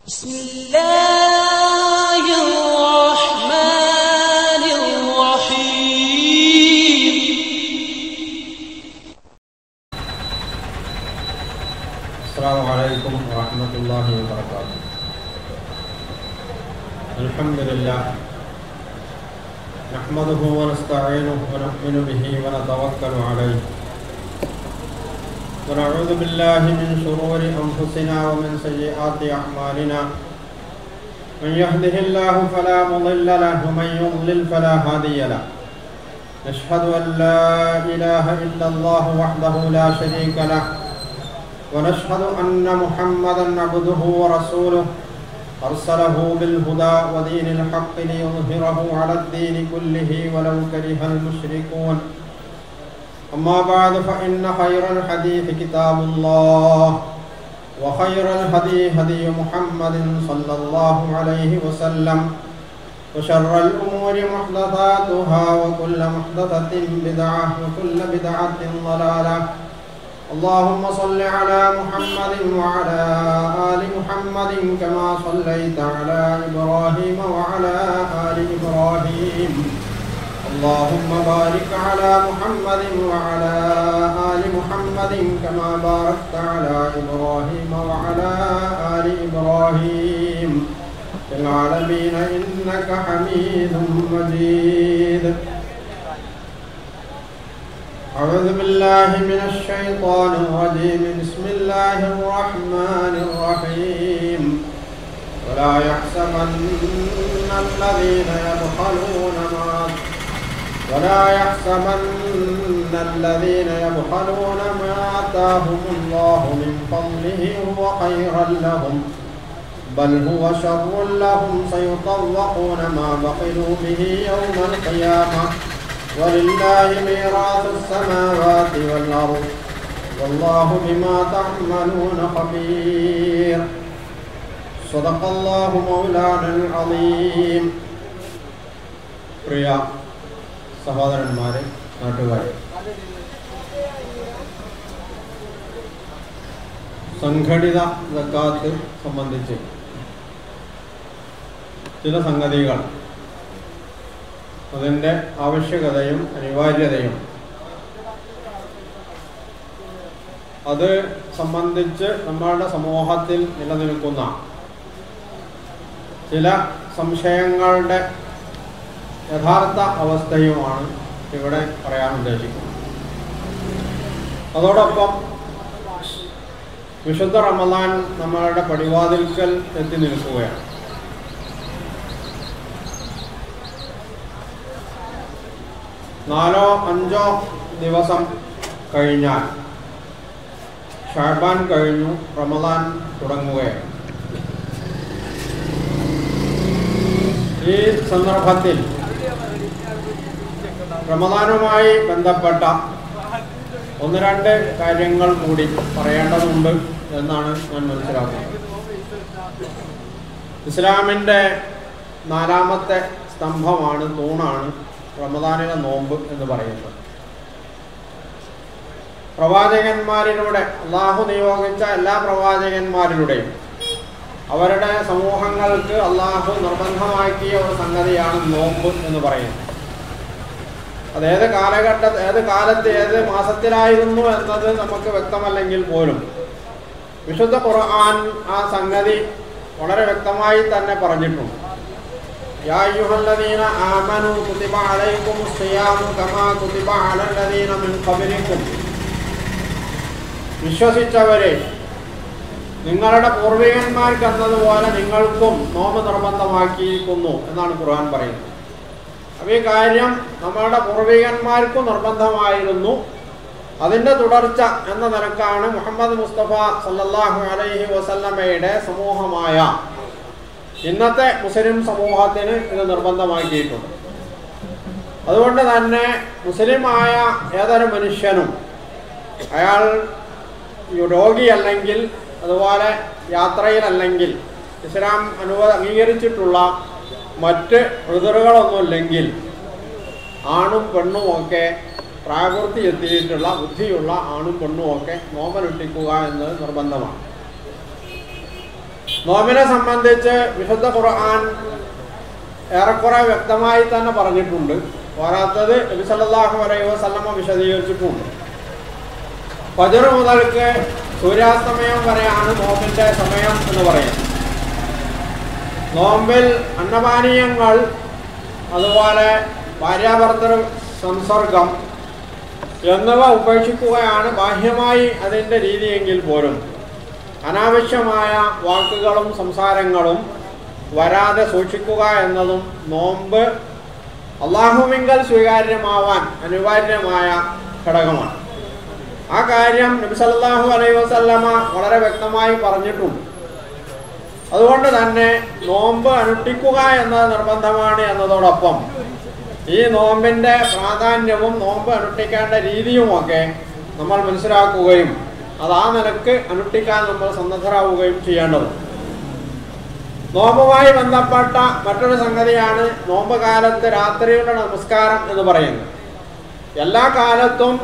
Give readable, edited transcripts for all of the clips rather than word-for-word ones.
بسم الله الرحمن الرحيم. السلام عليكم ورحمة الله وبركاته. الحمد لله نحمده ونستعينه ونؤمن به ونتوكل عليه ونعوذ بالله من شرور أنفسنا ومن سيئات أعمالنا. من يهده الله فلا مضل له ومن يضلل فلا هادي له. نشهد أن لا إله إلا الله وحده لا شريك له ونشهد أن محمدا عبده ورسوله أرسله بالهدى ودين الحق ليظهره على الدين كله ولو كره المشركون. أما بعد فإن خير الحديث كتاب الله وخير الهدي هدي محمد صلى الله عليه وسلم وشر الأمور محدثاتها وكل محدثة بدعة وكل بدعة ضلالة. اللهم صل على محمد وعلى آل محمد كما صليت على إبراهيم وعلى آل إبراهيم. اللهم بارك على محمد وعلى آل محمد كما باركت على إبراهيم وعلى آل إبراهيم في العالمين إنك حميد مجيد. أعوذ بالله من الشيطان الرجيم. بسم الله الرحمن الرحيم. ولا يحسبن الذين يبخلون ما آتاهم الله من فضله هو خيرا لهم بل هو شر لهم سيطوقون ما بخلوا به يوم القيامة ولله ميراث السماوات والأرض والله بما تعملون خبير. صدق الله مولانا العظيم. പ്രിയ സഹോദരന്മാരെ, നാട്ടുകാരെ, സംഘടിത സക്കാത്ത് സംബന്ധിച്ച് ചില സംഗതികൾ, അതിൻ്റെ ആവശ്യകതയും അനിവാര്യതയും അത് സംബന്ധിച്ച് നമ്മളുടെ സമൂഹത്തിൽ നിലനിൽക്കുന്ന ചില സംശയങ്ങളുടെ യഥാർത്ഥ അവസ്ഥയുമാണ് ഇവിടെ പറയാൻ ഉദ്ദേശിക്കുന്നത്. അതോടൊപ്പം വിശുദ്ധ റമദാൻ നമ്മളുടെ പടിവാതിൽക്കൽ എത്തി നിൽക്കുകയാണ്. നാലോ അഞ്ചോ ദിവസം കഴിഞ്ഞാൽ ഷഅബാൻ കഴിഞ്ഞു, റമദാൻ തുടങ്ങുകയാണ്. ഈ സന്ദർഭത്തിൽ റമദാനുമായി ബന്ധപ്പെട്ട ഒന്ന് രണ്ട് കാര്യങ്ങൾ കൂടി പറയേണ്ടതുണ്ട് എന്നാണ് ഞാൻ മനസ്സിലാക്കുന്നത്. ഇസ്ലാമിൻ്റെ നാലാമത്തെ സ്തംഭമാണ്, തൂണാണ് റമദാനിലെ നോമ്പ് എന്ന് പറയുന്നത്. പ്രവാചകന്മാരിലൂടെ, അള്ളാഹു നിയോഗിച്ച എല്ലാ പ്രവാചകന്മാരിലൂടെയും അവരുടെ സമൂഹങ്ങൾക്ക് അള്ളാഹു നിർബന്ധമാക്കിയ ഒരു സംഗതിയാണ് നോമ്പ് എന്ന് പറയുന്നത്. അത് ഏത് കാലത്ത് ഏത് മാസത്തിലായിരുന്നു എന്നത് നമുക്ക് വ്യക്തമല്ലെങ്കിൽ പോലും വിശുദ്ധ ഖുർആൻ ആ സംഗതി വളരെ വ്യക്തമായി തന്നെ പറഞ്ഞിട്ടുണ്ട്. യാ അയ്യുഹല്ലദീന ആമനൂ കുതിബ അലൈക്കുമുസ് സിയാമു കമാ കുതിബ അലല്ലദീന മിൻ ഖബ്ലിക്കും. വിശ്വസിച്ചവരെ, നിങ്ങളുടെ പൂർവികന്മാർക്ക് എന്നതുപോലെ നിങ്ങൾക്കും നോമ്പ് നിർബന്ധമാക്കിയിരിക്കുന്നു എന്നാണ് ഖുർആൻ പറയുന്നത്. അപ്പോൾ ഈ കാര്യം നമ്മളുടെ പൂർവികന്മാർക്കും നിർബന്ധമായിരുന്നു. അതിൻ്റെ തുടർച്ച എന്ന നിലക്കാണ് മുഹമ്മദ് മുസ്തഫ സല്ലല്ലാഹു അലൈഹി വസല്ലമയുടെ സമൂഹമായ ഇന്നത്തെ മുസ്ലിം സമൂഹത്തിന് ഇത് നിർബന്ധമാക്കിയിട്ടുണ്ട്. അതുകൊണ്ട് തന്നെ മുസ്ലിമായ ഏതൊരു മനുഷ്യനും, അയാൾ രോഗിയല്ലെങ്കിൽ, അതുപോലെ യാത്രയിലല്ലെങ്കിൽ, ഇസ്ലാം അംഗീകരിച്ചിട്ടുള്ള മറ്റ് ഉദറുകളൊന്നുമില്ലെങ്കിൽ ആണും പെണ്ണുമൊക്കെ പ്രായപൂർത്തി എത്തിയിട്ടുള്ള ബുദ്ധിയുള്ള ആണും പെണ്ണുമൊക്കെ നോമ്പനുഷ്ഠിക്കുക എന്നത് നിർബന്ധമാണ്. നോമ്പിനെ സംബന്ധിച്ച് വിശുദ്ധ ഖുർആൻ ഏറെക്കുറെ വ്യക്തമായി തന്നെ പറഞ്ഞിട്ടുണ്ട്. പോരാത്തത് നബി സല്ലല്ലാഹു അലൈഹി വസല്ലമ വിശദീകരിച്ചിട്ടുണ്ട്. ഫജ്ർ മുതൽക്ക് സൂര്യാസ്തമയം വരെയാണ് നോമ്പിൻ്റെ സമയം എന്ന് പറയുന്നത്. നോമ്പിൽ അന്നപാനീയങ്ങൾ, അതുപോലെ ഭാര്യാഭർത്തൃ സംസർഗം എന്നിവ ഉപേക്ഷിക്കുകയാണ് ബാഹ്യമായി അതിൻ്റെ രീതിയെങ്കിൽ പോലും അനാവശ്യമായ വാക്കുകളും സംസാരങ്ങളും വരാതെ സൂക്ഷിക്കുക എന്നതും നോമ്പ് അല്ലാഹുവിങ്കൽ സ്വീകാര്യമാവാൻ അനിവാര്യമായ ഘടകമാണ്. ആ കാര്യം നബി സല്ലല്ലാഹു അലൈഹി വസല്ലമ വളരെ വ്യക്തമായി പറഞ്ഞിട്ടുണ്ട്. അതുകൊണ്ട് തന്നെ നോമ്പ് അനുഷ്ഠിക്കുക എന്നത് നിർബന്ധമാണ് എന്നതോടൊപ്പം ഈ നോമ്പിൻ്റെ പ്രാധാന്യവും നോമ്പ് അനുഷ്ഠിക്കേണ്ട രീതിയുമൊക്കെ നമ്മൾ മനസ്സിലാക്കുകയും അത് ആ നിലക്ക് അനുഷ്ഠിക്കാൻ നമ്മൾ സന്നദ്ധരാവുകയും ചെയ്യേണ്ടതുണ്ട്. നോമ്പുമായി ബന്ധപ്പെട്ട മറ്റൊരു സംഗതിയാണ് നോമ്പ് കാലത്ത് രാത്രിയുടെ നമസ്കാരം എന്ന് പറയുന്നത്. എല്ലാ കാലത്തും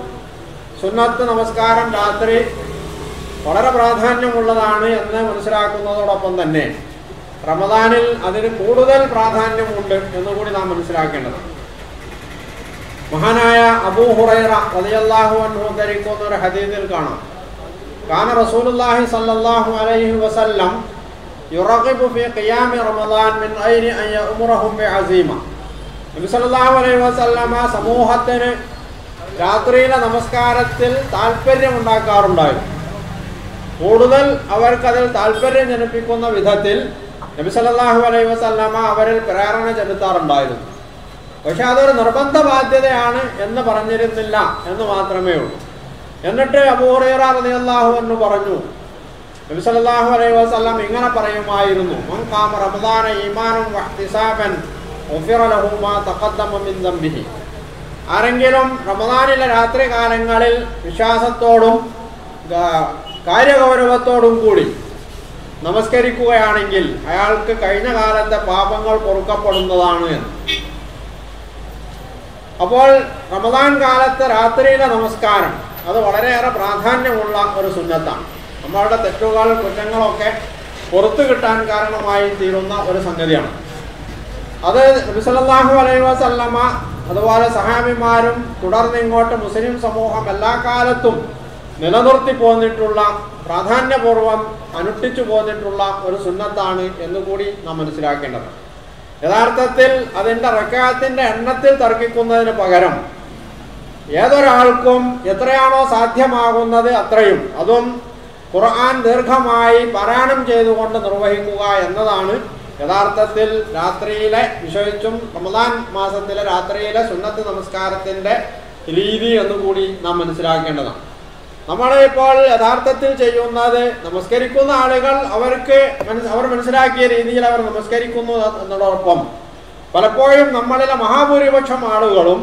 സുന്നത്ത് നമസ്കാരം രാത്രി വളരെ പ്രാധാന്യമുള്ളതാണ് എന്ന് മനസ്സിലാക്കുന്നതോടൊപ്പം തന്നെ റമദാനിൽ അതിന് കൂടുതൽ പ്രാധാന്യമുണ്ട് എന്നുകൂടി നാം മനസ്സിലാക്കേണ്ടതാണ്. മഹാനായ അബൂ ഹുറൈറ റളിയല്ലാഹു അൻഹു ഉദ്ധരിക്കുന്ന ഒരു ഹദീസിൽ കാണാം, കാന റസൂലുള്ളാഹി സ്വല്ലല്ലാഹു അലൈഹി വസല്ലം യുറഖിബു ഫീ ഖിയാമി റമദാൻ മിൻ ഗൈരി അൻ യഅ്മുറഹും ബിഅസീമ. നബി സല്ലല്ലാഹു അലൈഹി വസല്ലമ സമൂഹത്തിന് രാത്രിയിലെ നമസ്കാരത്തിൽ താല്പര്യമുണ്ടാക്കാറുണ്ടായിരുന്നു. കൂടുതൽ അവർക്കതിൽ താല്പര്യം ജനിപ്പിക്കുന്ന വിധത്തിൽ നബി സല്ലല്ലാഹു അലൈഹി വസല്ലമ അവരിൽ പ്രേരണ ചെലുത്താറുണ്ടായിരുന്നു. പക്ഷെ അതൊരു നിർബന്ധ ബാധ്യതയാണ് എന്ന് പറഞ്ഞിരുന്നില്ല എന്ന് മാത്രമേ ഉള്ളൂ. എന്നിട്ട് അബൂ ഹുറൈറ റളിയല്ലാഹു അൻഹു പറഞ്ഞു, നബി സല്ലല്ലാഹു അലൈഹി വസല്ലം ഇങ്ങനെ പറയുമായിരുന്നു, മൻ ഖാമ റമദാന ഈമാനൻ വഹ്തിസാബൻ ഗുഫിറ ലഹു മാ തഖദ്ദമ മിൻ ദംബിഹി. ആരെങ്കിലും റമദാനിലെ രാത്രി കാലങ്ങളിൽ വിശ്വാസത്തോടും കാര്യഗൗരവത്തോടും കൂടി നമസ്കരിക്കുകയാണെങ്കിൽ അയാൾക്ക് കഴിഞ്ഞ കാലത്തെ പാപങ്ങൾ പൊറുക്കപ്പെടുന്നതാണ് എന്ന്. അപ്പോൾ റമദാൻ കാലത്തെ രാത്രിയിലെ നമസ്കാരം അത് വളരെയേറെ പ്രാധാന്യമുള്ള ഒരു സുന്നത്താണ്. നമ്മളുടെ തെറ്റുകൾ കുറ്റങ്ങളൊക്കെ പുറത്തു കിട്ടാൻ കാരണമായി തീരുന്ന ഒരു സംഗതിയാണ്. അത് നബി സല്ലല്ലാഹു അലൈഹി വസല്ലമ അതുപോലെ സഹാബിമാരും തുടർന്ന് ഇങ്ങോട്ട് മുസ്ലിം സമൂഹം എല്ലാ കാലത്തും നിലനിർത്തി പോന്നിട്ടുള്ള പ്രാധാന്യപൂർവം അനുഷ്ഠിച്ചു പോന്നിട്ടുള്ള ഒരു സുന്നത്താണ് എന്നുകൂടി നാം മനസ്സിലാക്കേണ്ടത്. യഥാർത്ഥത്തിൽ അതിൻ്റെ റക്അത്തിന്റെ എണ്ണത്തിൽ തർക്കിക്കുന്നതിന് പകരം ഏതൊരാൾക്കും എത്രയാണോ സാധ്യമാകുന്നത് അത്രയും, അതും ഖുർആൻ ദീർഘമായി പാരായണം ചെയ്തുകൊണ്ട് നിർവഹിക്കുക എന്നതാണ് യഥാർത്ഥത്തിൽ രാത്രിയിലെ, വിശേഷിച്ചും റമദാൻ മാസത്തിലെ രാത്രിയിലെ സുന്നത്ത് നമസ്കാരത്തിൻ്റെ രീതി എന്നുകൂടി നാം മനസ്സിലാക്കേണ്ടതാണ്. നമ്മളിപ്പോൾ യഥാർത്ഥത്തിൽ ചെയ്യുന്നത് നമസ്കരിക്കുന്ന ആളുകൾ അവർ മനസ്സിലാക്കിയ രീതിയിൽ അവർ നമസ്കരിക്കുന്നു എന്നതോടൊപ്പം പലപ്പോഴും നമ്മളിലെ മഹാഭൂരിപക്ഷം ആളുകളും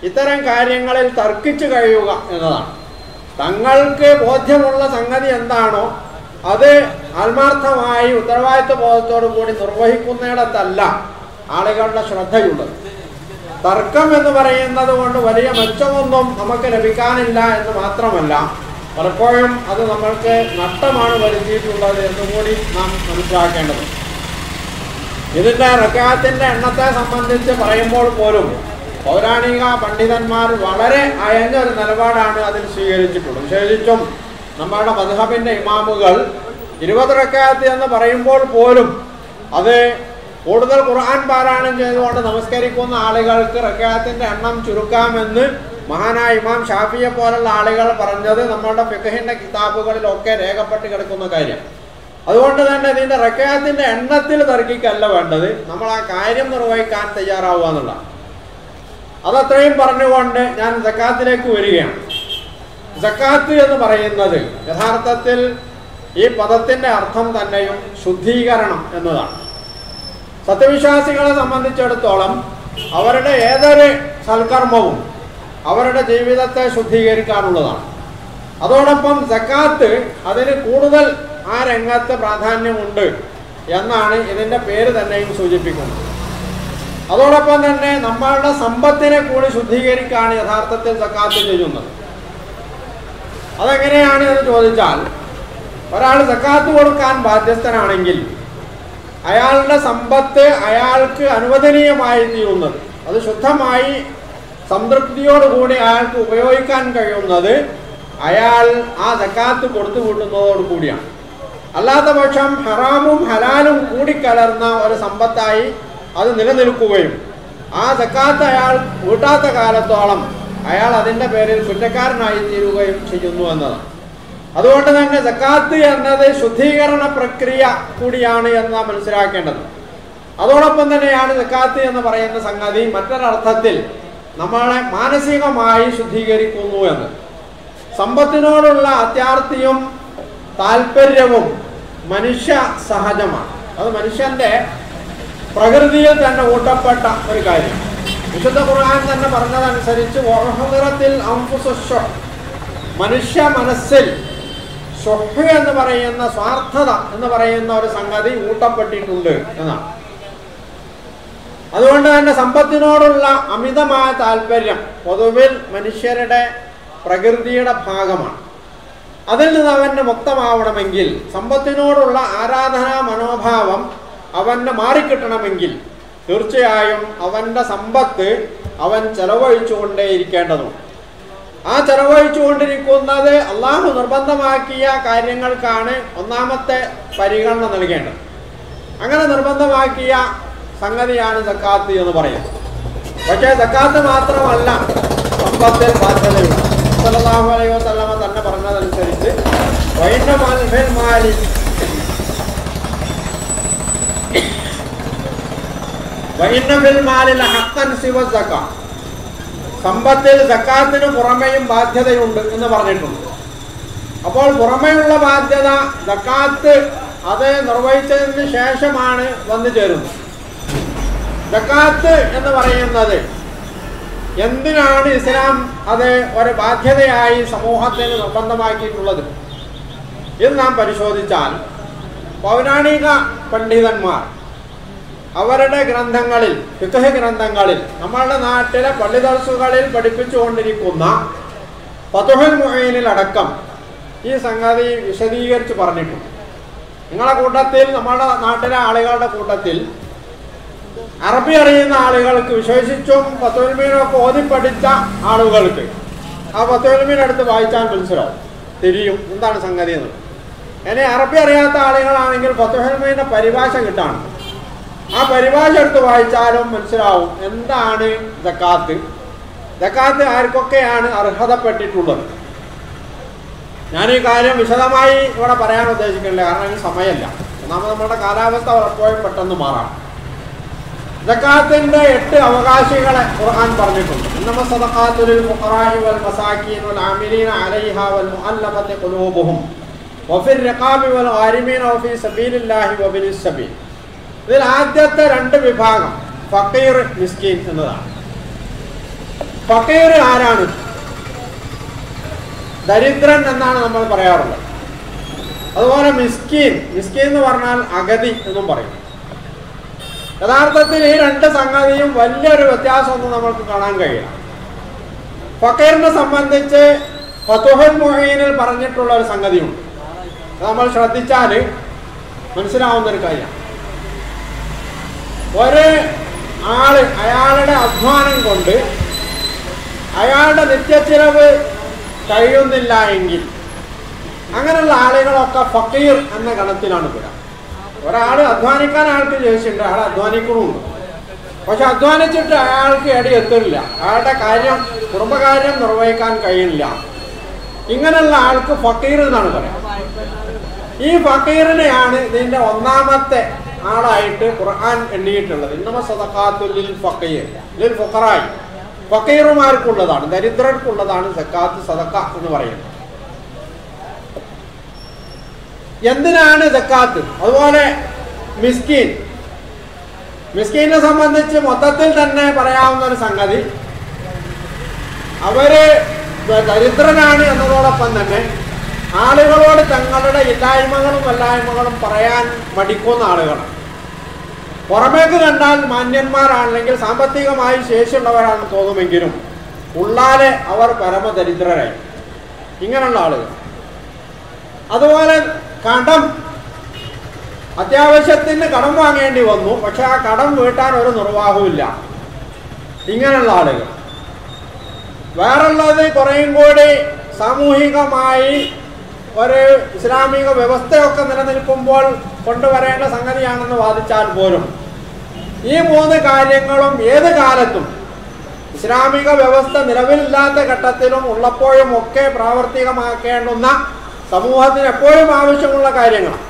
ഇത്തരം കാര്യങ്ങളിൽ തർക്കിച്ചു കഴിയുക എന്നതാണ്. തങ്ങൾക്ക് ബോധ്യമുള്ള സംഗതി എന്താണോ അത് ആത്മാർത്ഥമായി ഉത്തരവാദിത്വ ബോധത്തോടു കൂടി നിർവഹിക്കുന്നിടത്തല്ല ആളുകളുടെ ശ്രദ്ധയുള്ളത്. തർക്കം എന്ന് പറയുന്നത് കൊണ്ട് വലിയ മെച്ചമൊന്നും നമുക്ക് ലഭിക്കാനില്ല എന്ന് മാത്രമല്ല, പലപ്പോഴും അത് നമ്മൾക്ക് നഷ്ടമാണ് വരുത്തിയിട്ടുള്ളത് എന്നുകൂടി നാം മനസ്സിലാക്കേണ്ടത്. ഇതിൻ്റെ റക്അത്തിന്റെ എണ്ണത്തെ സംബന്ധിച്ച് പറയുമ്പോൾ പോലും പൗരാണിക പണ്ഡിതന്മാർ വളരെ അയഞ്ഞൊരു നിലപാടാണ് അതിൽ സ്വീകരിച്ചിട്ടുള്ളത്. വിശേഷിച്ചും നമ്മുടെ മദ്ഹബിൻ്റെ ഇമാമുകൾ 20 റക്അത്ത് എന്ന് പറയുമ്പോൾ പോലും അത് കൂടുതൽ ഖുർആൻ പാരായണം ചെയ്തുകൊണ്ട് നമസ്കരിക്കുന്ന ആളുകൾക്ക് റക്അത്തിന്റെ എണ്ണം ചുരുക്കാമെന്ന് മഹാനായ ഇമാം ഷാഫിയെ പോലുള്ള ആളുകൾ പറഞ്ഞത് നമ്മുടെ ഫിഖഹിന്റെ കിതാബുകളിലൊക്കെ രേഖപ്പെട്ട് കിടക്കുന്ന കാര്യം. അതുകൊണ്ട് തന്നെ ഇതിൻ്റെ റക്അത്തിന്റെ എണ്ണത്തിൽ തർക്കിക്കല്ല വേണ്ടത്, നമ്മൾ ആ കാര്യം നിർവഹിക്കാൻ തയ്യാറാവുക എന്നുള്ളതാണ്. അതത്രയും പറഞ്ഞുകൊണ്ട് ഞാൻ സക്കാത്തിലേക്ക് വരികയാണ്. സക്കാത്ത് എന്ന് പറയുന്നത് യഥാർത്ഥത്തിൽ ഈ പദത്തിൻ്റെ അർത്ഥം തന്നെയും ശുദ്ധീകരണം എന്നതാണ്. സത്യവിശ്വാസികളെ സംബന്ധിച്ചിടത്തോളം അവരുടെ ഏതൊരു സൽക്കർമ്മവും അവരുടെ ജീവിതത്തെ ശുദ്ധീകരിക്കാനുള്ളതാണ്. അതോടൊപ്പം സക്കാത്ത് അതിന് കൂടുതൽ ആ രംഗത്ത് പ്രാധാന്യമുണ്ട് എന്നാണ് ഇതിൻ്റെ പേര് തന്നെയും സൂചിപ്പിക്കുന്നത്. അതോടൊപ്പം തന്നെ നമ്മളുടെ സമ്പത്തിനെ കൂടി ശുദ്ധീകരിക്കാണ് യഥാർത്ഥത്തിൽ സക്കാത്ത് ചെയ്യുന്നത്. അതെങ്ങനെയാണ് എന്ന് ചോദിച്ചാൽ, ഒരാൾ സക്കാത്ത് കൊടുക്കാൻ ബാധ്യസ്ഥനാണെങ്കിൽ അയാളുടെ സമ്പത്ത് അയാൾക്ക് അനുവദനീയമായി തീരുന്നത്, അത് ശുദ്ധമായി സംതൃപ്തിയോടുകൂടി അയാൾക്ക് ഉപയോഗിക്കാൻ കഴിയുന്നത് അയാൾ ആ സക്കാത്ത് കൊടുത്തു കൂട്ടുന്നതോടു കൂടിയാണ്. അല്ലാത്ത പക്ഷം ഹറാമും ഹലാലും കൂടിക്കലർന്ന ഒരു സമ്പത്തായി അത് നിലനിൽക്കുകയും ആ സക്കാത്ത് അയാൾ കൂട്ടാത്ത കാലത്തോളം അയാൾ അതിൻ്റെ പേരിൽ കുറ്റക്കാരനായി തീരുകയും ചെയ്യുന്നു എന്നതാണ്. അതുകൊണ്ട് തന്നെ സക്കാത്ത് എന്നത് ശുദ്ധീകരണ പ്രക്രിയ കൂടിയാണ് എന്ന് മനസ്സിലാക്കേണ്ടത്. അതോടൊപ്പം തന്നെയാണ് സക്കാത്ത് എന്ന് പറയുന്ന സംഗതി മറ്റൊരർത്ഥത്തിൽ നമ്മളെ മാനസികമായി ശുദ്ധീകരിക്കുന്നു എന്ന്. സമ്പത്തിനോടുള്ള അത്യാർത്തിയും താല്പര്യവും മനുഷ്യ സഹജമാണ്. അത് മനുഷ്യന്റെ പ്രകൃതിയിൽ തന്നെ ഊട്ടപ്പെട്ട ഒരു കാര്യം. വിശുദ്ധ ഖുർആൻ തന്നെ പറഞ്ഞതനുസരിച്ച് മനുഷ്യ മനസ്സിൽ ഷുഹ് എന്ന് പറയുന്ന സ്വാർത്ഥത എന്ന് പറയുന്ന ഒരു സംഗതി ഊട്ടപ്പെട്ടിട്ടുണ്ട് എന്നാണ്. അതുകൊണ്ട് തന്നെ സമ്പത്തിനോടുള്ള അമിതമായ താല്പര്യം പൊതുവിൽ മനുഷ്യരുടെ പ്രകൃതിയുടെ ഭാഗമാണ്. അതിൽ നിന്ന് അവന് മുക്തമാവണമെങ്കിൽ, സമ്പത്തിനോടുള്ള ആരാധനാ മനോഭാവം അവന് മാറിക്കിട്ടണമെങ്കിൽ തീർച്ചയായും അവൻ്റെ സമ്പത്ത് അവൻ ചെലവഴിച്ചുകൊണ്ടേയിരിക്കേണ്ടതുണ്ട്. ആ ചെലവഴിച്ചുകൊണ്ടിരിക്കുന്നത് അള്ളാഹു നിർബന്ധമാക്കിയ കാര്യങ്ങൾക്കാണ് ഒന്നാമത്തെ പരിഗണന നൽകേണ്ടത്. അങ്ങനെ നിർബന്ധമാക്കിയ സംഗതിയാണ് സക്കാത്ത് എന്ന് പറയുന്നത്. പക്ഷേ സക്കാത്ത് മാത്രമല്ല സമ്പത്തിൽ ബാധ്യതയുണ്ട്. സല്ലല്ലാഹു അലൈഹി വസല്ലമ തന്നെ പറഞ്ഞതനുസരിച്ച് സമ്പത്തിൽ സക്കാത്തിന് പുറമെയും ബാധ്യതയുണ്ട് എന്ന് പറഞ്ഞിട്ടുണ്ട്. അപ്പോൾ പുറമെയുള്ള ബാധ്യത സക്കാത്ത് അത് നിർവഹിച്ചതിന് ശേഷമാണ് വന്നു ചേരുന്നത്. സക്കാത്ത് എന്ന് പറയുന്നത് എന്തിനാണ് ഇസ്ലാം അത് ഒരു ബാധ്യതയായി സമൂഹത്തിന് നിർബന്ധമാക്കിയിട്ടുള്ളത്? ഇത് നാം പരിശോധിച്ചാൽ പൗരാണിക പണ്ഡിതന്മാർ അവരുടെ ഗ്രന്ഥങ്ങളിൽ, ഫിഖ്ഹ് ഗ്രന്ഥങ്ങളിൽ, നമ്മളുടെ നാട്ടിലെ പള്ളി ദർസുകളിൽ പഠിപ്പിച്ചുകൊണ്ടിരിക്കുന്ന ഫതുഹുൽ മുഈനിൽ അടക്കം ഈ സംഗതി വിശദീകരിച്ച് പറഞ്ഞിട്ടുണ്ട്. നിങ്ങളുടെ കൂട്ടത്തിൽ, നമ്മുടെ നാട്ടിലെ ആളുകളുടെ കൂട്ടത്തിൽ അറബി അറിയുന്ന ആളുകൾക്ക്, വിശേഷിച്ചും ഫതുഹുൽ മുഈനൊക്കെ ഓതി പഠിച്ച ആളുകൾക്ക് ആ ഫതുഹുൽ മുഈൻ എടുത്ത് വായിച്ചാൽ മനസ്സിലാവും, തിരിയും എന്താണ് സംഗതി എന്ന്. ഇനി അറബി അറിയാത്ത ആളുകളാണെങ്കിൽ ഫതുഹുൽ മുഈനിന്റെ പരിഭാഷ കിട്ടാണ്. ആ പരിഭാഷ എടുത്ത് വായിച്ചാലും മനസ്സിലാവും എന്താണ് സക്കാത്ത്, സക്കാത്ത് ആർക്കൊക്കെയാണ് അർഹതപ്പെട്ടിട്ടുള്ളത്. ഞാൻ ഈ കാര്യം വിശദമായി ഇവിടെ പറയാൻ ഉദ്ദേശിക്കുന്നില്ല, കാരണം അതിന് സമയമല്ല. ഒന്നാമത് നമ്മുടെ കാലാവസ്ഥ ഉറപ്പോഴും പെട്ടെന്ന് മാറാം. സക്കാത്തിന്റെ 8 അവകാശികളെ ഖുർആൻ പറഞ്ഞിട്ടുണ്ട്. ഇന്നമ സദഖാതു ലിൽ ഫുഖറാഇ വൽ മസാകീൻ വൽ ആമിലീന അലൈഹാ വൽ മുഅല്ലഫത്തി ഖുലൂബുഹും വഫിർ റിഖാബി വൽ ഗാരിമീന വഫീ സബീലില്ലാഹി വബിനിസ് സബീൽ. ഇതിൽ ആദ്യത്തെ 2 വിഭാഗം ഫഖീർ, മിസ്കീൻ എന്നതാണ്. ഫഖീർ ആരാണ്? ദരിദ്രൻ എന്നാണ് നമ്മൾ പറയാറുള്ളത്. അതുപോലെ മിസ്കീൻ, മിസ്കീൻ എന്ന് പറഞ്ഞാൽ അഗതി എന്നും പറയും. യഥാർത്ഥത്തിൽ ഈ 2 സംഗതിയും വലിയൊരു വ്യത്യാസമൊന്നും നമ്മൾക്ക് കാണാൻ കഴിയില്ല. ഫഖീറിനെ സംബന്ധിച്ച് ഫതുഹുൽ മുഈനിൽ പറഞ്ഞിട്ടുള്ള ഒരു സംഗതിയുണ്ട്. അത് നമ്മൾ ശ്രദ്ധിച്ചാൽ മനസ്സിലാവുന്നൊരു കാര്യമാണ്. ഒരു ആള് അയാളുടെ അധ്വാനം കൊണ്ട് അയാളുടെ നിത്യച്ചിലവ് കഴിയുന്നില്ല എങ്കിൽ അങ്ങനെയുള്ള ആളുകളൊക്കെ ഫഖീർ എന്ന ഗണത്തിലാണ് പെടുക. ഒരാൾ അധ്വാനിക്കാൻ അയാൾക്ക് ശേഷിയുണ്ട്, അയാൾ അധ്വാനിക്കണമുണ്ട്, പക്ഷെ അധ്വാനിച്ചിട്ട് അയാൾക്ക് എടി എത്തില്ല, അയാളുടെ കാര്യം, കുടുംബകാര്യം നിർവഹിക്കാൻ കഴിയില്ല. ഇങ്ങനെയുള്ള ആൾക്ക് ഫഖീർ എന്നാണ് പറയുക. ഈ ഫഖീറിനെയാണ് ഇതിൻ്റെ ഒന്നാമത്തെ ആളായിട്ട് ഖുർആൻ എണ്ണിയിട്ടുള്ളത്. ഇന്നമ സദഖാതു ലിൽ ഫഖീർ ലിൽ ഫുഖറായി, ഫഖീറുമാർക്കുള്ളതാണ്, ദരിദ്രർക്കുള്ളതാണ് സക്കാത്ത്, സദഖ എന്ന് പറയുന്നത്. എന്തിനാണ് സക്കാത്ത്? അതുപോലെ മിസ്കീൻ, മിസ്കീനെ സംബന്ധിച്ച് മൊത്തത്തിൽ തന്നെ പറയാവുന്ന ഒരു സംഗതി, അവര് ദരിദ്രനാണ് എന്നതോടൊപ്പം തന്നെ ആളുകളോട് തങ്ങളുടെ ഇല്ലായ്മകളും വല്ലായ്മകളും പറയാൻ മടിക്കുന്ന ആളുകളാണ്. പുറമേക്ക് കണ്ടാൽ മാന്യന്മാരാണെങ്കിൽ സാമ്പത്തികമായി ശേഷിയുള്ളവരാണെന്ന് തോന്നുമെങ്കിലും ഉള്ളാലെ അവർ പരമദരിദ്രരായി. ഇങ്ങനെയുള്ള ആളുകൾ. അതുപോലെ കടം അത്യാവശ്യത്തിന് കടം വാങ്ങേണ്ടി വന്നു, പക്ഷെ ആ കടം വീട്ടാൻ ഒരു നിർവാഹവുമില്ല. ഇങ്ങനെയുള്ള ആളുകൾ. വേറുള്ളത് കുറേയും കൂടി സാമൂഹികമായി ഒരു ഇസ്ലാമിക വ്യവസ്ഥയൊക്കെ നിലനിൽക്കുമ്പോൾ കൊണ്ടുവരേണ്ട സംഗതിയാണെന്ന് വാദിച്ചാൽ പോലും ഈ മൂന്ന് കാര്യങ്ങളും ഏത് കാലത്തും ഇസ്ലാമിക വ്യവസ്ഥ നിലവിലില്ലാത്ത ഘട്ടത്തിലും ഉള്ളപ്പോഴും ഒക്കെ പ്രാവർത്തികമാക്കേണ്ടുന്ന സമൂഹത്തിന് എപ്പോഴും ആവശ്യമുള്ള കാര്യങ്ങളാണ്.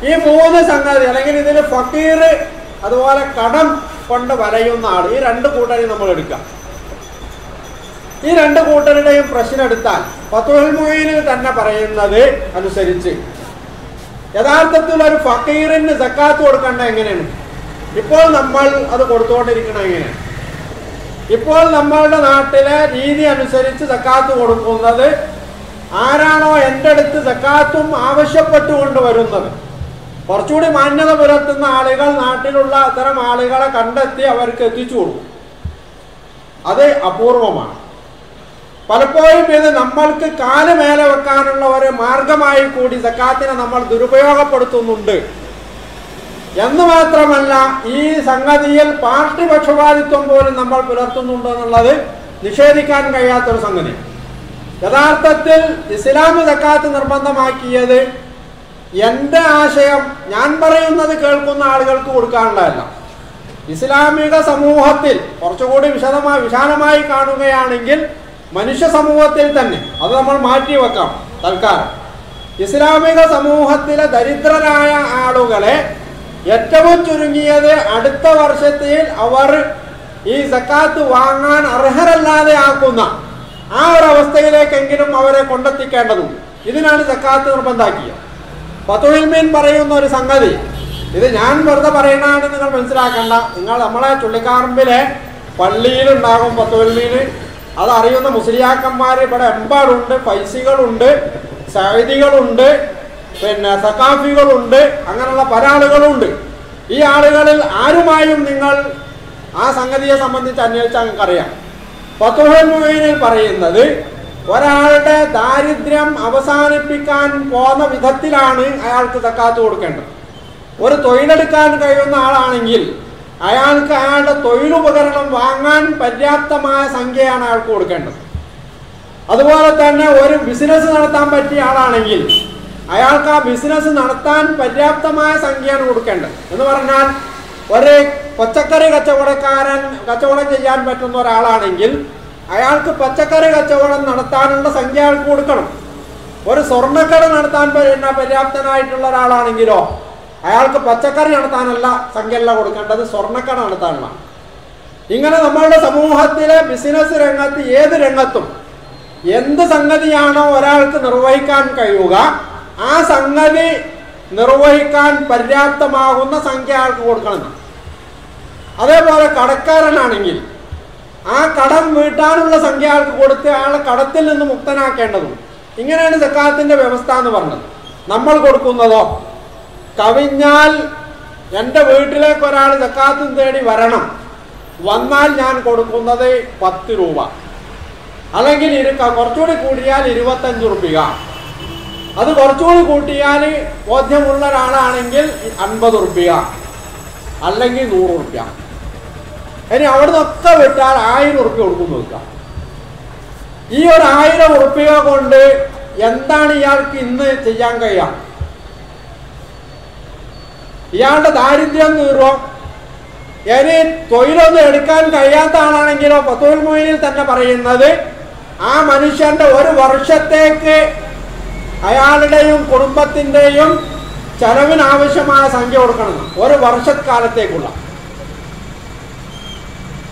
ഈ മൂന്ന് സംഗതി, അല്ലെങ്കിൽ ഇതിൽ ഫക്കീർ, അതുപോലെ കടം കൊണ്ട് വലയുന്ന ആൾ, ഈ രണ്ട് കൂട്ടരെയും നമ്മൾ എടുക്കാം. ഈ രണ്ട് കൂട്ടരുടെയും പ്രശ്നം എടുത്താൽ ഫത്ഹുൽ മുഈനിൽ തന്നെ പറയുന്നത് അനുസരിച്ച് യഥാർത്ഥത്തിൽ ഒരു ഫക്കീറിന് സക്കാത്ത് കൊടുക്കേണ്ട എങ്ങനെയാണ്? ഇപ്പോൾ നമ്മൾ അത് കൊടുത്തുകൊണ്ടിരിക്കണം എങ്ങനെയാണ്? ഇപ്പോൾ നമ്മളുടെ നാട്ടിലെ രീതി അനുസരിച്ച് സക്കാത്ത് കൊടുക്കുന്നത് ആരാണോ എൻ്റെ അടുത്ത് സക്കാത്തും ആവശ്യപ്പെട്ടുകൊണ്ട് വരുന്നത്, കുറച്ചുകൂടി മാന്യത പുലർത്തുന്ന ആളുകൾ നാട്ടിലുള്ള അത്തരം ആളുകളെ കണ്ടെത്തി അവർക്ക് എത്തിച്ചു കൊടുക്കും. അത് അപൂർവമാണ്. പലപ്പോഴും ഇത് നമ്മൾക്ക് കാല് മേലെ വെക്കാനുള്ള ഒരു മാർഗമായി കൂടി സക്കാത്തിനെ നമ്മൾ ദുരുപയോഗപ്പെടുത്തുന്നുണ്ട് എന്ന് മാത്രമല്ല, ഈ സംഗതിയിൽ പാർട്ടി പക്ഷപാതിത്വം പോലും നമ്മൾ പുലർത്തുന്നുണ്ട് എന്നുള്ളത് നിഷേധിക്കാൻ കഴിയാത്തൊരു സംഗതി. യഥാർത്ഥത്തിൽ ഇസ്ലാം സക്കാത്ത് നിർബന്ധമാക്കിയത് എൻ്റെ ആശയം ഞാൻ പറയുന്നത് കേൾക്കുന്ന ആളുകൾക്ക് കൊടുക്കാനുള്ളതല്ല. ഇസ്ലാമിക സമൂഹത്തിൽ കുറച്ചുകൂടി വിശാലമായി കാണുകയാണെങ്കിൽ മനുഷ്യ സമൂഹത്തിൽ തന്നെ, അത് നമ്മൾ മാറ്റിവെക്കാം തൽക്കാലം, ഇസ്ലാമിക സമൂഹത്തിലെ ദരിദ്രരായ ആളുകളെ ഏറ്റവും ചുരുങ്ങിയത് അടുത്ത വർഷത്തിൽ അവർ ഈ സക്കാത്ത് വാങ്ങാൻ അർഹരല്ലാതെ ആക്കുന്ന ആ ഒരവസ്ഥയിലേക്കെങ്കിലും അവരെ കൊണ്ടെത്തിക്കേണ്ടതുണ്ട്. ഇതിനാണ് സക്കാത്ത് നിർബന്ധാക്കിയത്. ഫത്ഹുൽ മുഈൻ പറയുന്ന ഒരു സംഗതി, ഇത് ഞാൻ വെറുതെ പറയുന്നതാണ്, നിങ്ങൾ മനസ്സിലാക്കണ്ട. നിങ്ങൾ നമ്മളെ ചുള്ളിക്കാറമ്പിലെ പള്ളിയിലുണ്ടാകും ഫത്ഹുൽ മുഈൻ. അതറിയുന്ന മുസ്ലിയാക്കന്മാർ ഇവിടെ എമ്പാടുണ്ട്. ഫൈസികളുണ്ട്, സൈദികളുണ്ട്, പിന്നെ സഖാഫികളുണ്ട്, അങ്ങനെയുള്ള പല ആളുകളുണ്ട്. ഈ ആളുകളിൽ ആരുമായും നിങ്ങൾ ആ സംഗതിയെ സംബന്ധിച്ച് അന്വേഷിച്ചാൽ നിങ്ങൾക്കറിയാം. ഫത്ഹുൽ മുഈനിൽ പറയുന്നത് ഒരാളുടെ ദാരിദ്ര്യം അവസാനിപ്പിക്കാൻ പോകുന്ന വിധത്തിലാണ് അയാൾക്ക് സക്കാത്ത് കൊടുക്കേണ്ടത്. ഒരു തൊഴിലെടുക്കാൻ കഴിയുന്ന ആളാണെങ്കിൽ അയാൾക്ക് അയാളുടെ തൊഴിലുപകരണം വാങ്ങാൻ പര്യാപ്തമായ സംഖ്യയാണ് അയാൾക്ക് കൊടുക്കേണ്ടത്. അതുപോലെ തന്നെ ഒരു ബിസിനസ് നടത്താൻ പറ്റിയ ആളാണെങ്കിൽ അയാൾക്ക് ആ ബിസിനസ് നടത്താൻ പര്യാപ്തമായ സംഖ്യയാണ് കൊടുക്കേണ്ടത്. എന്ന് പറഞ്ഞാൽ ഒരു പച്ചക്കറി കച്ചവടം ചെയ്യാൻ പറ്റുന്ന ഒരാളാണെങ്കിൽ അയാൾക്ക് പച്ചക്കറി കച്ചവടം നടത്താനുള്ള സംഖ്യ അയാൾക്ക് കൊടുക്കണം. ഒരു സ്വർണ്ണക്കട നടത്താൻ പര്യാപ്തനായിട്ടുള്ള ഒരാളാണെങ്കിലോ അയാൾക്ക് പച്ചക്കറി നടത്താനല്ല സംഖ്യയല്ല കൊടുക്കേണ്ടത്, സ്വർണ്ണക്കട നടത്താനുള്ള. ഇങ്ങനെ നമ്മളുടെ സമൂഹത്തിലെ ബിസിനസ് രംഗത്ത് ഏത് രംഗത്തും എന്ത് സംഗതിയാണോ ഒരാൾക്ക് നിർവഹിക്കാൻ കഴിയുക ആ സംഗതി നിർവഹിക്കാൻ പര്യാപ്തമാകുന്ന സംഖ്യ അയാൾക്ക് കൊടുക്കണം. അതേപോലെ കടക്കാരനാണെങ്കിൽ ആ കടം വീട്ടാനുള്ള സംഖ്യ അയാൾക്ക് കൊടുത്ത് അയാളെ കടത്തിൽ നിന്ന് മുക്തനാക്കേണ്ടതും. ഇങ്ങനെയാണ് സക്കാത്തിന്റെ വ്യവസ്ഥ എന്ന് പറഞ്ഞത്. നമ്മൾ കൊടുക്കുന്നതോ കവിഞ്ഞാൽ എൻ്റെ വീട്ടിലേക്ക് ഒരാൾ സക്കാത്തും തേടി വരണം, വന്നാൽ ഞാൻ കൊടുക്കുന്നത് 10 രൂപ, അല്ലെങ്കിൽ കുറച്ചുകൂടി കൂടിയാൽ 25 റുപ്യ, അത് കുറച്ചുകൂടി കൂട്ടിയാൽ ബോധ്യമുള്ള ഒരാളാണെങ്കിൽ 50 റുപ്യ, അല്ലെങ്കിൽ 100 റുപ്യ. ഇനി അവിടെ നിന്നൊക്കെ വിട്ടാൽ 1000 റുപ്യ കൊടുക്കുന്നു വെക്കാം. ഈ ഒരു 1000 റുപ്യ കൊണ്ട് എന്താണ് ഇയാൾക്ക് ഇന്ന് ചെയ്യാൻ കഴിയുക? ഇയാളുടെ ദാരിദ്ര്യം തീർവോ? ഇനി തൊഴിലൊന്നും എടുക്കാൻ കഴിയാത്ത ആളാണെങ്കിലോ ഫത്ഹുൽ മുഈനിൽ തന്നെ പറയുന്നത് ആ മനുഷ്യന്റെ ഒരു വർഷത്തേക്ക് അയാളുടെയും കുടുംബത്തിൻ്റെയും ചെലവിനാവശ്യമായ സംഖ്യ കൊടുക്കണം. ഒരു വർഷക്കാലത്തേക്കുള്ള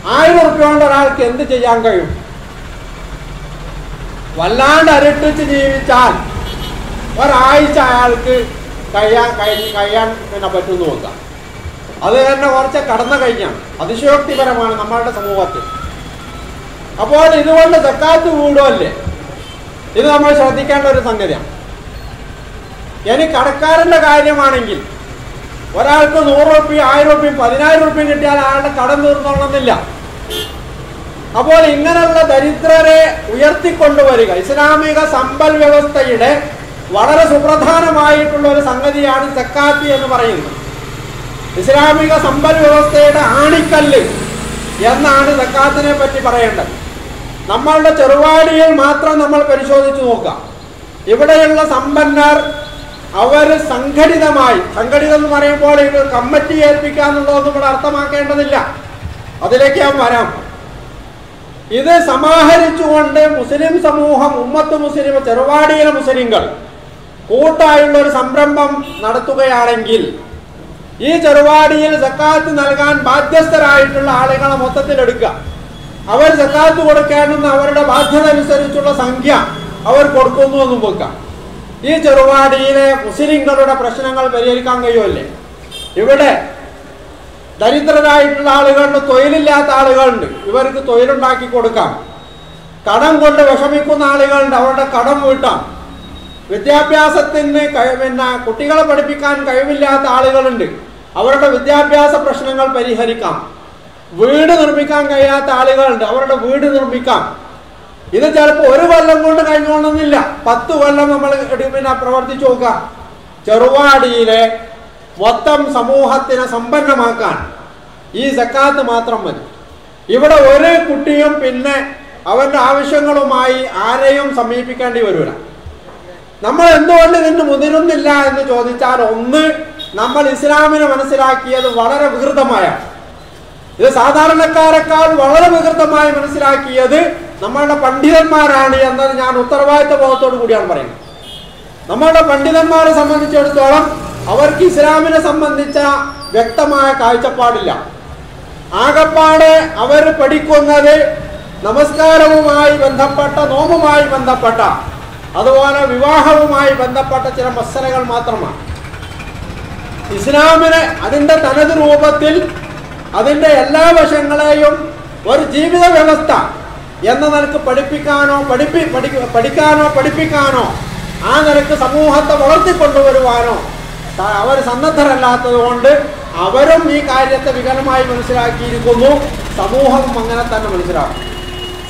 1000 റുപ്യ കൊണ്ട് ഒരാൾക്ക് എന്ത് ചെയ്യാൻ കഴിയും? വല്ലാണ്ട് അരട്ടിച്ച് ജീവിച്ചാൽ ഒരാഴ്ച അയാൾക്ക് കഴിയാൻ പിന്നെ പറ്റുമെന്ന് നോക്കാം. അത് തന്നെ കുറച്ച് കടന്നു കഴിഞ്ഞാണ്. അതിശയോക്തിപരമാണ് നമ്മളുടെ സമൂഹത്തിൽ. അപ്പോൾ ഇതുകൊണ്ട് സക്കാത്ത് കൂടുമല്ലേ? ഇത് നമ്മൾ ശ്രദ്ധിക്കേണ്ട ഒരു സംഗതിയാണ്. ഇനി കടക്കാരൻ്റെ കാര്യമാണെങ്കിൽ ഒരാൾക്ക് 100 റുപ്യ 1000 റുപ്യയും 10000 റുപ്യയും കിട്ടിയാൽ അയാളുടെ കടം തീർന്നോണമെന്നില്ല. അപ്പോൾ ഇങ്ങനെയുള്ള ദരിദ്രരെ ഉയർത്തിക്കൊണ്ടുവരിക, ഇസ്ലാമിക സമ്പൽ വ്യവസ്ഥയുടെ വളരെ സുപ്രധാനമായിട്ടുള്ള ഒരു സംഗതിയാണ് സക്കാത്ത് എന്ന് പറയുന്നത്. ഇസ്ലാമിക സമ്പദ് വ്യവസ്ഥയുടെ ആണിക്കല്ല് എന്നാണ് സക്കാത്തിനെ പറ്റി പറയേണ്ടത്. നമ്മളുടെ ചെറുവാടിയിൽ മാത്രം നമ്മൾ പരിശോധിച്ച് നോക്കാം. ഇവിടെയുള്ള സമ്പന്നർ അവർ സംഘടിതമായി, സംഘടിതം എന്ന് പറയുമ്പോൾ ഇത് കമ്മിറ്റി ഏൽപ്പിക്കുക എന്നുള്ളതൊന്നും ഇവിടെ അർത്ഥമാക്കേണ്ടതില്ല, അതിലേക്ക് ഞാൻ വരാം. ഇത് സമാഹരിച്ചുകൊണ്ട് മുസ്ലിം സമൂഹം, ഉമ്മത്ത് മുസ്ലിം, ചെറുവാടിയിലെ മുസ്ലിങ്ങൾ കൂട്ടായുള്ള ഒരു സംരംഭം നടത്തുകയാണെങ്കിൽ ഈ ചെറുവാടിയിൽ സക്കാത്ത് നൽകാൻ ബാധ്യസ്ഥരായിട്ടുള്ള ആളുകളെ മൊത്തത്തിലെടുക്കുക. അവർ സക്കാത്ത് കൊടുക്കേണ്ടുന്ന അവരുടെ ബാധ്യത അനുസരിച്ചുള്ള സംഖ്യ അവർ കൊടുക്കുന്നു എന്നും വെക്കാം. ഈ ചെറുവാടിയിലെ മുസ്ലിങ്ങളുടെ പ്രശ്നങ്ങൾ പരിഹരിക്കാൻ കഴിയുമല്ലേ? ഇവിടെ ദരിദ്രരായിട്ടുള്ള ആളുകളുണ്ട്, തൊഴിലില്ലാത്ത ആളുകളുണ്ട്, ഇവർക്ക് തൊഴിലുണ്ടാക്കി കൊടുക്കാം. കടം കൊണ്ട് വിഷമിക്കുന്ന ആളുകളുണ്ട്, അവരുടെ കടം വീട്ടാം. വിദ്യാഭ്യാസത്തിന് കുട്ടികളെ പഠിപ്പിക്കാൻ കഴിവില്ലാത്ത ആളുകളുണ്ട്, അവരുടെ വിദ്യാഭ്യാസ പ്രശ്നങ്ങൾ പരിഹരിക്കാം. വീട് നിർമ്മിക്കാൻ കഴിയാത്ത ആളുകളുണ്ട്, അവരുടെ വീട് നിർമ്മിക്കാം. ഇത് ചിലപ്പോൾ ഒരു കൊല്ലം കൊണ്ട് കഴിഞ്ഞോണമെന്നില്ല, 10 കൊല്ലം നമ്മൾ പ്രവർത്തിച്ചു നോക്കാം. ചെറുവാടിയിലെ മൊത്തം സമൂഹത്തിനെ സമ്പന്നമാക്കാൻ ഈ സക്കാത്ത് മാത്രം മതി. ഇവിടെ ഒരു കുട്ടിയും പിന്നെ അവരുടെ ആവശ്യങ്ങളുമായി ആരെയും സമീപിക്കേണ്ടി വരില്ല. നമ്മൾ എന്തുകൊണ്ട് ഇതിന് മുതിരുന്നില്ല എന്ന് ചോദിച്ചാൽ, ഒന്ന്, നമ്മൾ ഇസ്ലാമിനെ മനസ്സിലാക്കിയത് വളരെ വികൃതമായ, ഇത് സാധാരണക്കാരെക്കാൾ വളരെ വികൃതമായി മനസ്സിലാക്കിയത് നമ്മളുടെ പണ്ഡിതന്മാരാണ് എന്നത് ഞാൻ ഉത്തരവാദിത്വ ബോധത്തോടു കൂടിയാണ് പറയുന്നത്. നമ്മളുടെ പണ്ഡിതന്മാരെ സംബന്ധിച്ചിടത്തോളം അവർക്ക് ഇസ്ലാമിനെ സംബന്ധിച്ച വ്യക്തമായ കാഴ്ചപ്പാടില്ല. ആകപ്പാടെ അവർ പഠിക്കുന്നത് നമസ്കാരവുമായി ബന്ധപ്പെട്ട, നോമ്പുമായി ബന്ധപ്പെട്ട, അതുപോലെ വിവാഹവുമായി ബന്ധപ്പെട്ട ചില മസലകൾ മാത്രമാണ്. ഇസ്ലാമിനെ അതിൻ്റെ തനത് രൂപത്തിൽ അതിൻ്റെ എല്ലാ വശങ്ങളെയും ഒരു ജീവിത വ്യവസ്ഥ എന്ന നിലക്ക് പഠിപ്പിക്കാനോ പഠിപ്പിക്കാനോ ആ നിലക്ക് സമൂഹത്തെ വളർത്തിക്കൊണ്ടുവരുവാനോ അവർ സന്നദ്ധരല്ലാത്തത് കൊണ്ട് അവരും ഈ കാര്യത്തെ വികലമായി മനസ്സിലാക്കിയിരിക്കുന്നു. സമൂഹം അങ്ങനെ തന്നെ മനസ്സിലാക്കും.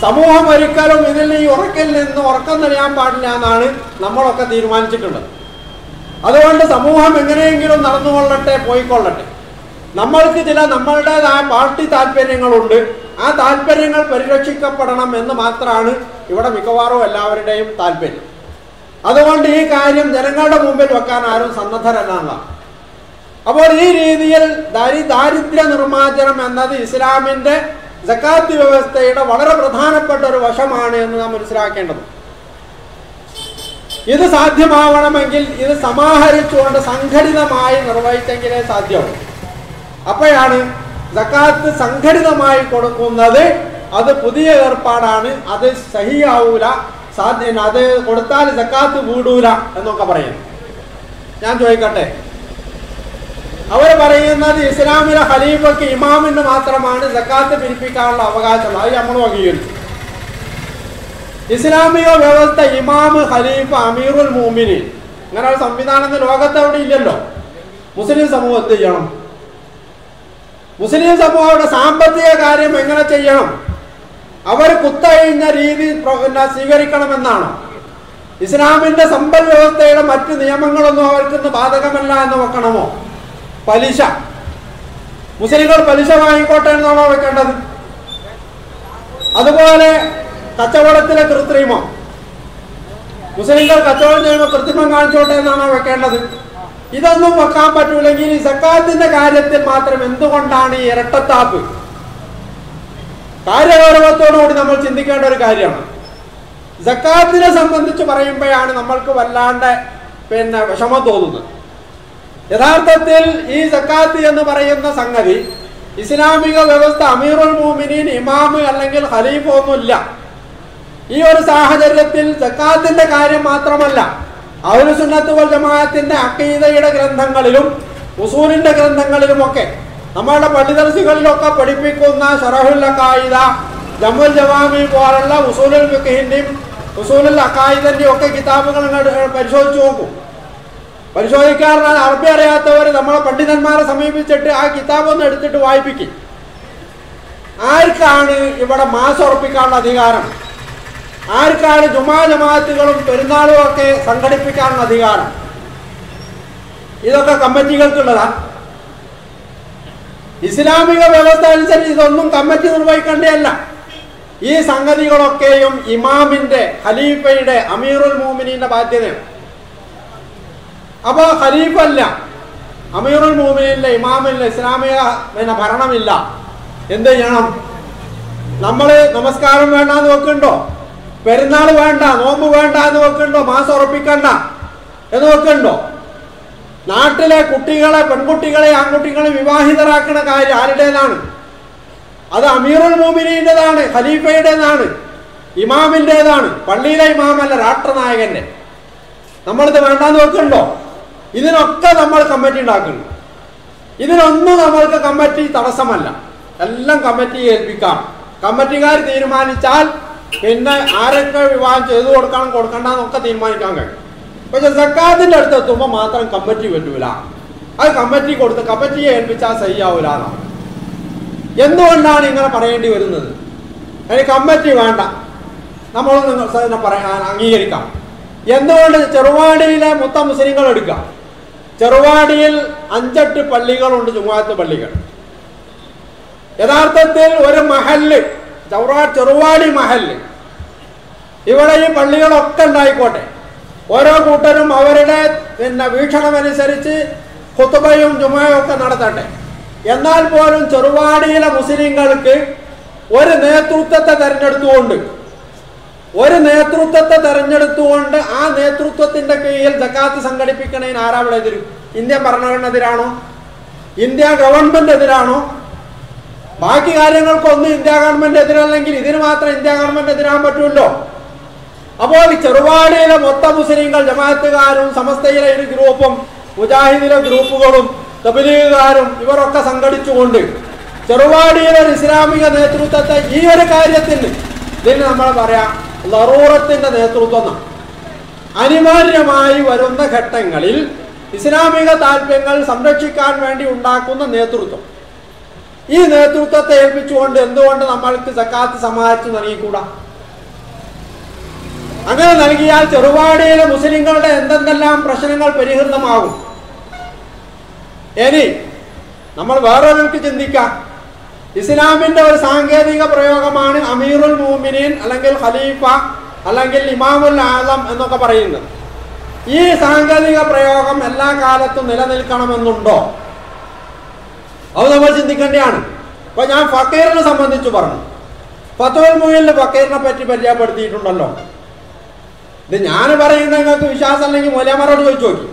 സമൂഹം ഒരിക്കലും ഇതിൽ ഈ ഉറക്കിൽ നിന്ന് ഉറക്കം തെളിയാൻ പാടില്ല എന്നാണ് നമ്മളൊക്കെ തീരുമാനിച്ചിട്ടുള്ളത്. അതുകൊണ്ട് സമൂഹം എങ്ങനെയെങ്കിലും നടന്നുകൊള്ളട്ടെ, പോയിക്കൊള്ളട്ടെ. നമ്മൾക്ക് ചില നമ്മളുടേതായ പാർട്ടി താല്പര്യങ്ങളുണ്ട്, ആ താല്പര്യങ്ങൾ പരിരക്ഷിക്കപ്പെടണം എന്ന് മാത്രമാണ് ഇവിടെ മിക്കവാറും എല്ലാവരുടെയും താല്പര്യം. അതുകൊണ്ട് ഈ കാര്യം ജനങ്ങളുടെ മുമ്പിൽ വെക്കാൻ ആരും സന്നദ്ധരല്ല. അപ്പോൾ ഈ രീതിയിൽ ദാരിദ്ര്യ നിർമ്മാർജ്ജനം എന്നത് ഇസ്ലാമിൻ്റെ സക്കാത്ത് വ്യവസ്ഥയുടെ വളരെ പ്രധാനപ്പെട്ട ഒരു വശമാണ് എന്ന് നാം മനസ്സിലാക്കേണ്ടത്. ഇത് സാധ്യമാവണമെങ്കിൽ ഇത് സമാഹരിച്ചുകൊണ്ട് സംഘടിതമായി നിർവഹിച്ചെങ്കിലേ സാധ്യമാവും. അപ്പോഴാണ് സക്കാത്ത് സംഘടിതമായി കൊടുക്കുന്നത്, അത് പുതിയ ഏർപ്പാടാണ്, അത് സഹിയാവൂല, അത് കൊടുത്താൽ സക്കാത്ത് വീടൂല എന്നൊക്കെ പറയുന്നു. ഞാൻ ചോദിക്കട്ടെ, അവർ പറയുന്നത് ഇസ്ലാമിലെ ഖലീഫയ്ക്ക്, ഇമാമിന് മാത്രമാണ് സക്കാത്ത് പിരിപ്പിക്കാനുള്ള അവകാശമുള്ളത്. അത് നമ്മൾ അംഗീകരിച്ചു. ഇസ്ലാമിക വ്യവസ്ഥ ഇമാം, ഖലീഫ, അമീറുൽ മുഅ്മിനീൻ, അങ്ങനെ ഒരു സംവിധാനം ലോകത്ത് അവിടെ ഇല്ലല്ലോ. മുസ്ലിം സമൂഹം എന്ത് ചെയ്യണം? മുസ്ലിം സമൂഹയുടെ സാമ്പത്തിക കാര്യം എങ്ങനെ ചെയ്യണം? അവർ കുത്തഴിഞ്ഞ രീതി സ്വീകരിക്കണമെന്നാണ്. ഇസ്ലാമിന്റെ സമ്പദ് വ്യവസ്ഥയുടെ മറ്റ് നിയമങ്ങളൊന്നും അവർക്കിന്ന് ബാധകമല്ല എന്ന് വെക്കണമോ? പലിശ, മുസ്ലിങ്ങൾ പലിശ വാങ്ങിക്കോട്ടെ എന്നാണോ വെക്കേണ്ടത്? അതുപോലെ കച്ചവടത്തിലെ കൃത്രിമം, മുസ്ലിങ്ങൾ കച്ചവടം ചെയ്യുമ്പോൾ കൃത്രിമം കാണിച്ചോട്ടെ എന്നാണോ വെക്കേണ്ടത്? ഇതൊന്നും വെക്കാൻ പറ്റൂലെങ്കിൽ ഈ സക്കാത്തിന്റെ കാര്യത്തിൽ മാത്രം എന്തുകൊണ്ടാണ് ഈ ഇരട്ടത്താപ്പ്? കാര്യഗൗരവത്തോടുകൂടി നമ്മൾ ചിന്തിക്കേണ്ട ഒരു കാര്യമാണ്. സക്കാത്തിനെ സംബന്ധിച്ച് പറയുമ്പോഴാണ് നമ്മൾക്ക് വല്ലാണ്ട് വിഷമം തോന്നുന്നത്. യഥാർത്ഥത്തിൽ ഈ സക്കാത്ത് എന്ന് പറയുന്ന സംഗതി ഇസ്ലാമിക വ്യവസ്ഥ അമീറുൽ മുഅ്മിനീൻ, ഇമാമ് അല്ലെങ്കിൽ ഖലീഫ ഒന്നുമില്ല. ഈ ഒരു സാഹചര്യത്തിൽ സക്കാത്തിന്റെ കാര്യം മാത്രമല്ല, അഹ്ലു സുന്നത്ത് വൽ ജമാഅത്തിന്റെ അഖീദയുടെ ഗ്രന്ഥങ്ങളിലും ഉസൂലിന്റെ ഗ്രന്ഥങ്ങളിലുമൊക്കെ നമ്മളുടെ പള്ളിദർസുകളിലൊക്കെ പഠിപ്പിക്കുന്ന ശറഹുൽ അഖായിദ, ജമുൽ ജവാമി പോലുള്ള ഉസൂലുൽ ഫിഖ്ഹിന്റെയും ഉസൂലുൽ അഖായിദിന്റെയും ഒക്കെ കിതാബുകൾ പരിശോധിച്ച് നോക്കും. പരിശോധിക്കാറുള്ള അറബി അറിയാത്തവർ നമ്മളെ പണ്ഡിതന്മാരെ സമീപിച്ചിട്ട് ആ കിതാബ് ഒന്ന് എടുത്തിട്ട് വായിപ്പിക്കും. ആർക്കാണ് ഇവിടെ മാസ് ഉറപ്പിക്കാനുള്ള അധികാരം? ആർക്കാണ് ജുമാ ജമാഅത്തുകളും പെരുന്നാളും ഒക്കെ സംഘടിപ്പിക്കാനുള്ള അധികാരം? ഇതൊക്കെ കമ്മിറ്റികൾക്കുള്ളതാണ്. ഇസ്ലാമിക വ്യവസ്ഥ അനുസരിച്ച് ഇതൊന്നും കമ്മിറ്റി നിർവഹിക്കേണ്ടതല്ല. ഈ സംഗതികളൊക്കെയും ഇമാമിന്റെ, ഖലീഫയുടെ, അമീറുൽ മുഅ്മിനീന്റെ ബാധ്യതയാണ്. അപ്പോൾ ഖലീഫ അല്ല, അമീറുൽ മുഅ്മിനീനില്ല, ഇമാമില്ല, ഇസ്ലാമിക ഭരണമില്ല. എന്ത് ചെയ്യണം? നമ്മൾ നമസ്കാരം വേണ്ടാന്ന് വെക്കുന്നുണ്ടോ? പെരുന്നാൾ വേണ്ട, നോമ്പ് വേണ്ട എന്ന് വെക്കുന്നുണ്ടോ? മാസം ഉറപ്പിക്കണ്ട എന്ന് വെക്കുന്നുണ്ടോ? നാട്ടിലെ കുട്ടികളെ, പെൺകുട്ടികളെ, ആൺകുട്ടികളെ വിവാഹിതരാക്കുന്ന കാര്യം ആരുടേതാണ്? അത് അമീറുൽ മുഅ്മിനീന്റേതാണ്, ഖലീഫയുടേതാണ്, ഇമാമിൻ്റെതാണ്. പള്ളിയിലെ ഇമാമല്ല, രാഷ്ട്രനായകന്റെ. നമ്മളിത് വേണ്ടാന്ന് വെക്കുന്നുണ്ടോ? ഇതിനൊക്കെ നമ്മൾ കമ്മിറ്റി ഉണ്ടാക്കുന്നു. ഇതിനൊന്നും നമ്മൾക്ക് കമ്മിറ്റി തടസ്സമല്ല. എല്ലാം കമ്മിറ്റിയെ ഏൽപ്പിക്കാം. കമ്മിറ്റിക്കാർ തീരുമാനിച്ചാൽ പിന്നെ ആരൊക്കെ വിവാഹം ചെയ്തു കൊടുക്കണം കൊടുക്കണ്ടെന്നൊക്കെ തീരുമാനിക്കാൻ കഴിയും. പക്ഷെ സക്കാത്തിന്റെ അടുത്ത് എത്തുമ്പോൾ മാത്രം കമ്മിറ്റി പറ്റൂല. അത് കമ്മിറ്റിയെ ഏൽപ്പിച്ചാൽ സഹിയാവൂല എന്നാണ്. എന്തുകൊണ്ടാണ് ഇങ്ങനെ പറയേണ്ടി വരുന്നത്? അതിന് കമ്മിറ്റി വേണ്ട, നമ്മൾ പറയാൻ അംഗീകരിക്കാം. എന്തുകൊണ്ട്? ചെറുവാടിയിലെ മൊത്തം മുസ്ലിങ്ങൾ എടുക്കാം. ചെറുവാടിയിൽ 5-8 പള്ളികളുണ്ട്, ജുമുഅത്ത് പള്ളികൾ. യഥാർത്ഥത്തിൽ ഒരു മഹല്ല്, ചെറുവാടി മഹല്ല്, ഇവിടെ ഈ പള്ളികളൊക്കെ ഉണ്ടായിക്കോട്ടെ, ഓരോ കൂട്ടരും അവരുടെ വീക്ഷണമനുസരിച്ച് ഖുതുബയും ജുമുഅയും ഒക്കെ നടത്തട്ടെ. എന്നാൽ പോലും ചെറുവാടിയിലെ മുസ്ലിങ്ങൾക്ക് ഒരു നേതൃത്വത്തെ തെരഞ്ഞെടുത്തുകൊണ്ട് ആ നേതൃത്വത്തിന്റെ കീഴിൽ സക്കാത്ത് സംഘടിപ്പിക്കണതിന് ആരാ ഇവിടെ എതിരും? ഇന്ത്യൻ ഭരണഘടന എതിരാണോ? India government എതിരാണോ? ബാക്കി കാര്യങ്ങൾക്കൊന്നും ഇന്ത്യ ഗവൺമെന്റ് എതിരല്ലെങ്കിൽ ഇതിന് മാത്രം ഇന്ത്യ ഗവൺമെന്റ് എതിരാൻ പറ്റുമല്ലോ. അപ്പോൾ ചെറുവാടിയിലെ മൊത്തം മുസ്ലിങ്ങൾ, ജമാഅത്തുകാരും, സമസ്തയിലെ ഒരു ഗ്രൂപ്പും, മുജാഹിദിലെ ഗ്രൂപ്പുകളും, തബ്ലീഗുകാരും ഇവരൊക്കെ സംഘടിച്ചുകൊണ്ട് ചെറുവാടിയിലെ ഒരു ഇസ്ലാമിക നേതൃത്വത്തെ ഈ ഒരു കാര്യത്തിന്, ഇതിന് നമ്മൾ പറയാം ലറൂറത്തിന്റെ നേതൃത്വം. അനിവാര്യമായി വരുന്ന ഘട്ടങ്ങളിൽ ഇസ്ലാമിക താല്പര്യങ്ങൾ സംരക്ഷിക്കാൻ വേണ്ടി ഉണ്ടാക്കുന്ന നേതൃത്വം, ഈ നേതൃത്വത്തെ ഏൽപ്പിച്ചുകൊണ്ട് എന്തുകൊണ്ട് നമ്മൾക്ക് സക്കാത്ത് സമാഹരിച്ച് നൽകിക്കൂടാ? അങ്ങനെ നൽകിയാൽ ചെറുവാടിയിലെ മുസ്ലിങ്ങളുടെ എന്തെല്ലാം പ്രശ്നങ്ങൾ പരിഹൃതമാകും. ഇനി നമ്മൾ വേറൊരാൾക്ക് ചിന്തിക്കാം. ഇസ്ലാമിന്റെ ഒരു സാങ്കേതിക പ്രയോഗമാണ് അമീറുൽ മുഅ്മിനീൻ അല്ലെങ്കിൽ ഖലീഫ അല്ലെങ്കിൽ ഇമാമുൽ ആസം എന്നൊക്കെ പറയുന്നത്. ഈ സാങ്കേതിക പ്രയോഗം എല്ലാ കാലത്തും നിലനിൽക്കണമെന്നുണ്ടോ? അത് നമ്മൾ ചിന്തിക്കേണ്ടതാണ്. അപ്പൊ ഞാൻ ഫക്കീറിനെ സംബന്ധിച്ച് പറഞ്ഞു. ഫത്വൽ മുഈനിൽ ഫക്കീറിനെ പറ്റി പരിചയപ്പെടുത്തിയിട്ടുണ്ടല്ലോ. ഇത് ഞാൻ പറയുന്നത് നിങ്ങൾക്ക് വിശ്വാസം അല്ലെങ്കിൽ മൗലവിമാരോട് ചോദിച്ചു നോക്കി.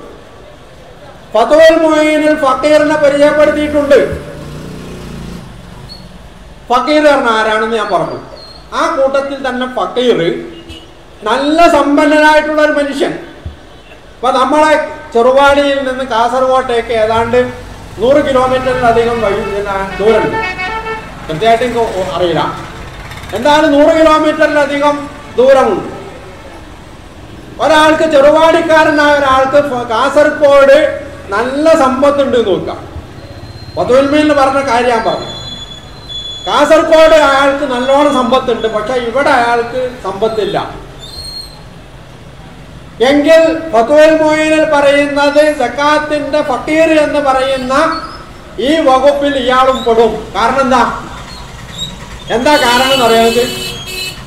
ഫത്വൽ മുഈനിൽ ഫക്കീറിനെ പരിചയപ്പെടുത്തിയിട്ടുണ്ട്. ഫക്കീർ പറഞ്ഞ ആരാണെന്ന് ഞാൻ പറഞ്ഞു. ആ കൂട്ടത്തിൽ തന്നെ ഫക്കീർ നല്ല സമ്പന്നനായിട്ടുള്ള ഒരു മനുഷ്യൻ. അപ്പൊ നമ്മളെ ചെറുവാടിയിൽ നിന്ന് കാസർഗോട്ടേക്ക് ഏതാണ്ട് 100 കിലോമീറ്ററിലധികം ദൂരമുണ്ട്. കൃത്യമായിട്ട് എനിക്ക് അറിയില്ല, എന്താണ് 100 കിലോമീറ്ററിലധികം ദൂരമുണ്ട്. ഒരാൾക്ക്, ചെറുവാടിക്കാരനായ ഒരാൾക്ക് കാസർഗോഡ് നല്ല സമ്പത്തുണ്ട് നോക്കാം. ഫത്വൽ പറഞ്ഞ കാര്യം ഞാൻ പറഞ്ഞു. കാസർഗോഡ് അയാൾക്ക് നല്ലോണം സമ്പത്തുണ്ട്, പക്ഷെ ഇവിടെ അയാൾക്ക് സമ്പത്തില്ല. എങ്കിൽ ഫത്വൽ മുഈനിൽ പറയുന്നത് സക്കാത്തിന്റെ ഫക്കീർ എന്ന് പറയുന്ന ഈ വകുപ്പിൽ ഇയാളും പെടും. കാരണം എന്താ കാരണം എന്നറിയാമെങ്കിൽ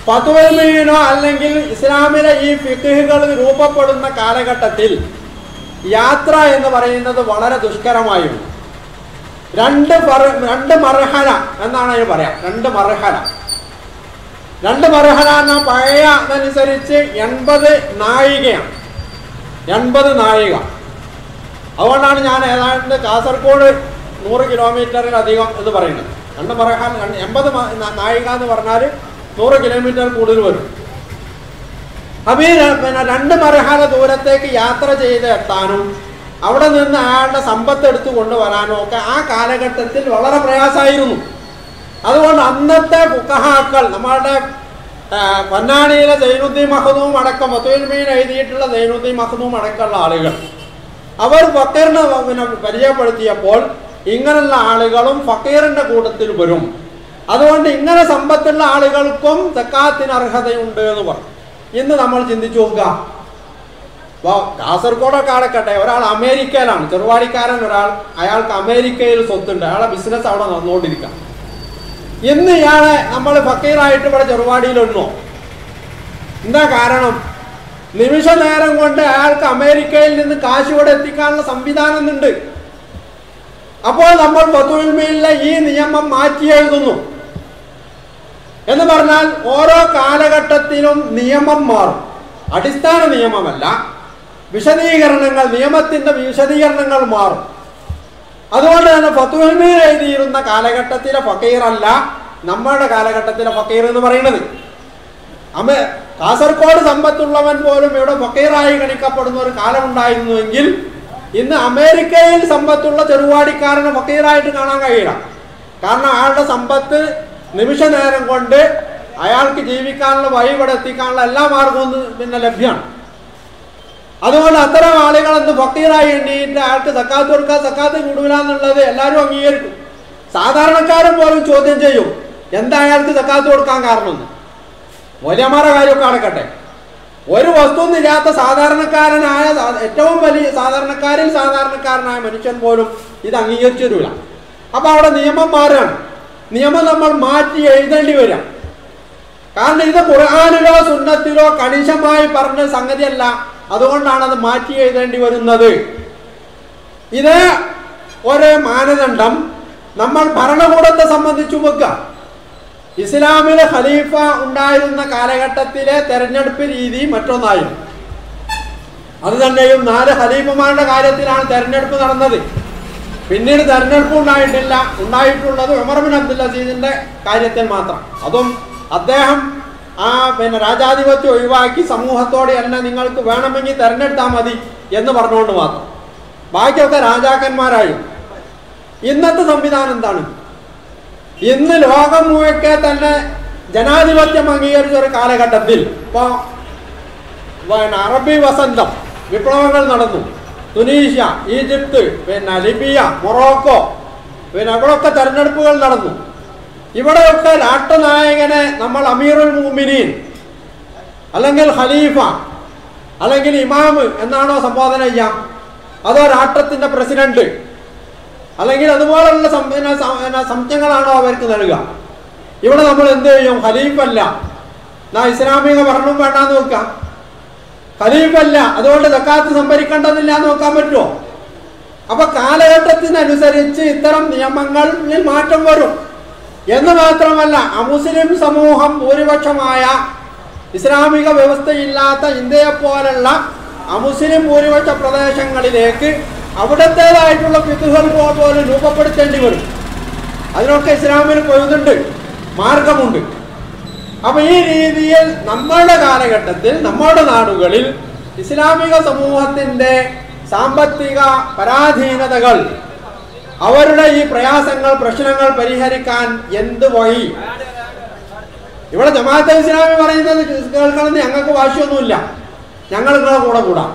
ഫത്വൽ മുഈനോ അല്ലെങ്കിൽ ഇസ്ലാമിലെ ഈ ഫിഖ്ഹുകൾ രൂപപ്പെടുന്ന കാലഘട്ടത്തിൽ യാത്ര എന്ന് പറയുന്നത് വളരെ ദുഷ്കരമായിരുന്നു. രണ്ട് മർഹല എന്നാണ് അതിന് പറയാം. രണ്ട് മർഹല എന്ന പഴയ അതനുസരിച്ച് 80 നാഴികയാണ്. 80 നാഴിക. അതുകൊണ്ടാണ് ഞാൻ ഏതാണ്ട് കാസർഗോഡ് 100 കിലോമീറ്ററിലധികം എന്ന് പറയുന്നത്. 80 നാഴിക എന്ന് പറഞ്ഞാൽ 100 കിലോമീറ്റർ കൂടുതൽ വരും. അപ്പൊ ഈ 2 മർഹല ദൂരത്തേക്ക് യാത്ര ചെയ്ത് എത്താനും അവിടെ നിന്ന് അയാളുടെ സമ്പത്ത് എടുത്തു കൊണ്ടുവരാനും ഒക്കെ ആ കാലഘട്ടത്തിൽ വളരെ പ്രയാസമായിരുന്നു. അതുകൊണ്ട് അന്നത്തെ ഫുഖഹാക്കൾ, നമ്മളുടെ പൊന്നാനിയിലെ സൈനുദ്ദീൻ മഖ്ദൂം അടക്കം, ഫത്വൽ മുഈൻ എഴുതിയിട്ടുള്ള സൈനുദ്ദീൻ മഖ്ദൂം അടക്കമുള്ള ആളുകൾ, അവർ ഫക്കീറിനെ പരിചയപ്പെടുത്തിയപ്പോൾ ഇങ്ങനെയുള്ള ആളുകളും ഫക്കീറിന്റെ കൂട്ടത്തിൽ വരും. അതുകൊണ്ട് ഇങ്ങനെ സമ്പത്തുള്ള ആളുകൾക്കും സക്കാത്തിന് അർഹതയുണ്ട് എന്ന് പറഞ്ഞു. ഇന്ന് നമ്മൾ ചിന്തിച്ചു നോക്കുക. അപ്പോൾ കാസർഗോഡൊക്കെ അടക്കട്ടെ, ഒരാൾ അമേരിക്കയിലാണ്, ചെറുവാടിക്കാരൻ ഒരാൾ, അയാൾക്ക് അമേരിക്കയിൽ സ്വത്തുണ്ട്, അയാളെ ബിസിനസ് അവിടെ നടന്നുകൊണ്ടിരിക്കുക. ഇന്ന് ഇയാളെ നമ്മൾ ഫക്കീറായിട്ട് ഇവിടെ ചെറുവാടിയിലിടണോ? എന്താ കാരണം? നിമിഷ നേരം കൊണ്ട് അയാൾക്ക് അമേരിക്കയിൽ നിന്ന് കാശ് ഇവിടെ എത്തിക്കാനുള്ള സംവിധാനം ഉണ്ട്. അപ്പോൾ നമ്മൾ ഫത്ഹുൽ മുഈനിലെ ഈ നിയമം മാറ്റി എഴുതുന്നു എന്ന് പറഞ്ഞാൽ ഓരോ കാലഘട്ടത്തിലും നിയമം മാറും. അടിസ്ഥാന നിയമമല്ല, വിശദീകരണങ്ങൾ, നിയമത്തിന്റെ വിശദീകരണങ്ങൾ മാറും. അതുകൊണ്ട് തന്നെ ഫത്ഹുൽ മുഈൻ എഴുതിയിരുന്ന കാലഘട്ടത്തിലെ ഫക്കീറല്ല നമ്മുടെ കാലഘട്ടത്തിലെ ഫക്കീർ എന്ന് പറയുന്നത്. കാസർഗോഡ് സമ്പത്തുള്ളവൻ പോലും ഇവിടെ ഫക്കീറായി ഗണിക്കപ്പെടുന്ന ഒരു കാലം ഉണ്ടായിരുന്നുവെങ്കിൽ ഇന്ന് അമേരിക്കയിൽ സമ്പത്തുള്ള ചെറുവാടിക്കാരനെ ഫക്കീറായിട്ട് കാണാൻ കഴിയില്ല. കാരണം അയാളുടെ സമ്പത്ത് നിമിഷ നേരം കൊണ്ട് അയാൾക്ക് ജീവിക്കാനുള്ള വഴി ഇവിടെ എത്തിക്കാനുള്ള എല്ലാ മാർഗവും പിന്നെ ലഭ്യമാണ്. അതുകൊണ്ട് അത്തരം ആളുകളെന്ന് ഫക്കീറായി എണ്ണീട്ട് അയാൾക്ക് സക്കാത്ത് കൊടുക്കുക, സക്കാത്ത് കൂടൂല എന്നുള്ളത് എല്ലാവരും അംഗീകരിക്കും. സാധാരണക്കാരൻ പോലും ചോദ്യം ചെയ്യും, എന്താ അയാൾക്ക് സക്കാത്ത് കൊടുക്കാൻ കാരണമെന്ന്. മൗലവിമാരുടെ കാര്യമൊക്കെ അടക്കട്ടെ, ഒരു വസ്തുവില്ലാത്ത സാധാരണക്കാരനായ, ഏറ്റവും വലിയ സാധാരണക്കാരിൽ സാധാരണക്കാരനായ മനുഷ്യൻ പോലും ഇത് അംഗീകരിച്ചു തരൂല. അപ്പൊ അവിടെ നിയമം മാറുകയാണ്. നിയമം നമ്മൾ മാറ്റി എഴുതേണ്ടി വരിക. കാരണം ഇത് ഖുർആനിലോ സുന്നത്തിലോ കണിശമായി പറഞ്ഞ സംഗതിയല്ല. അതുകൊണ്ടാണ് അത് മാറ്റി എഴുതേണ്ടി വരുന്നത്. ഇത് ഒരു മാനദണ്ഡം നമ്മൾ ഭരണകൂടത്തെ സംബന്ധിച്ചു വെക്കുക. ഇസ്ലാമിലെ ഖലീഫ ഉണ്ടായിരുന്ന കാലഘട്ടത്തിലെ തെരഞ്ഞെടുപ്പ് രീതി മറ്റൊന്നായിരുന്നു. അത് തന്നെയും 4 ഖലീഫമാരുടെ കാര്യത്തിലാണ് തെരഞ്ഞെടുപ്പ് നടന്നത്. പിന്നീട് തെരഞ്ഞെടുപ്പ് ഉണ്ടായിട്ടില്ല. ഉണ്ടായിട്ടുള്ളത് ഉമർ ബിൻ അബ്ദുൽ അസീസിന്റെ കാര്യത്തിൽ മാത്രം. അതും അദ്ദേഹം പിന്നെ രാജാധിപത്യം ഒഴിവാക്കി സമൂഹത്തോടെ എന്നെ നിങ്ങൾക്ക് വേണമെങ്കിൽ തെരഞ്ഞെടുത്താൽ മതി എന്ന് പറഞ്ഞുകൊണ്ട് മാത്രം. ബാക്കിയൊക്കെ രാജാക്കന്മാരായി. ഇന്നത്തെ സംവിധാനം എന്താണ്? ഇന്ന് ലോകം മുഴുക്കെ തന്നെ ജനാധിപത്യം അംഗീകരിച്ച ഒരു കാലഘട്ടത്തിൽ ഇപ്പോൾ അറബി വസന്തം വിപ്ലവങ്ങൾ നടന്നു. തുനീഷ്യ, ഈജിപ്ത്, പിന്നെ ലിബിയ, മൊറോക്കോ, പിന്നെ ഇവിടെയൊക്കെ തെരഞ്ഞെടുപ്പുകൾ നടന്നു. ഇവിടെയൊക്കെ രാഷ്ട്രനായകനെ നമ്മൾ അമീറുൽ മുഅ്മിനീൻ അല്ലെങ്കിൽ ഖലീഫ അല്ലെങ്കിൽ ഇമാം എന്നാണോ സംബോധന ചെയ്യാം? അതോ രാഷ്ട്രത്തിന്റെ പ്രസിഡന്റ് അല്ലെങ്കിൽ അതുപോലുള്ള സംജ്ഞകളാണോ അവർക്ക് നൽകുക? ഇവിടെ നമ്മൾ എന്ത് ചെയ്യും? ഖലീഫല്ല, ഇസ്ലാമിക ഭരണം വേണ്ടാന്ന് നോക്കാം. ഖലീഫല്ല, അതുകൊണ്ട് സക്കാത്ത് സംഭരിക്കേണ്ടതില്ല എന്ന് നോക്കാൻ പറ്റുമോ? അപ്പൊ കാലഘട്ടത്തിനനുസരിച്ച് ഇത്തരം നിയമങ്ങളിൽ മാറ്റം വരും എന്ന് മാത്രമല്ല, അമുസ്ലിം സമൂഹം ഭൂരിപക്ഷമായ ഇസ്ലാമിക വ്യവസ്ഥയില്ലാത്ത ഇന്ത്യയെ പോലുള്ള അമുസ്ലിം ഭൂരിപക്ഷ പ്രദേശങ്ങളിലേക്ക് അവിടത്തേതായിട്ടുള്ള ഫിഖ്ഹുകൾ പോലും രൂപപ്പെടുത്തേണ്ടി വരും. അതിനൊക്കെ ഇസ്ലാമിന് കൊയ്തുണ്ട്, മാർഗമുണ്ട്. അപ്പൊ ഈ രീതിയിൽ നമ്മുടെ കാലഘട്ടത്തിൽ നമ്മുടെ നാടുകളിൽ ഇസ്ലാമിക സമൂഹത്തിന്റെ സാമ്പത്തിക പരാധീനതകൾ, അവരുടെ ഈ പ്രയാസങ്ങൾ, പ്രശ്നങ്ങൾ പരിഹരിക്കാൻ എന്ത് വഴി? ഇവിടെ ജമാഅത്തെ ഇസ്ലാമി പറയുന്നത് കേൾക്കണമെന്ന് ഞങ്ങൾക്ക് വാശിയൊന്നുമില്ല, ഞങ്ങൾ നിങ്ങളെ കൂടെ കൂടാം.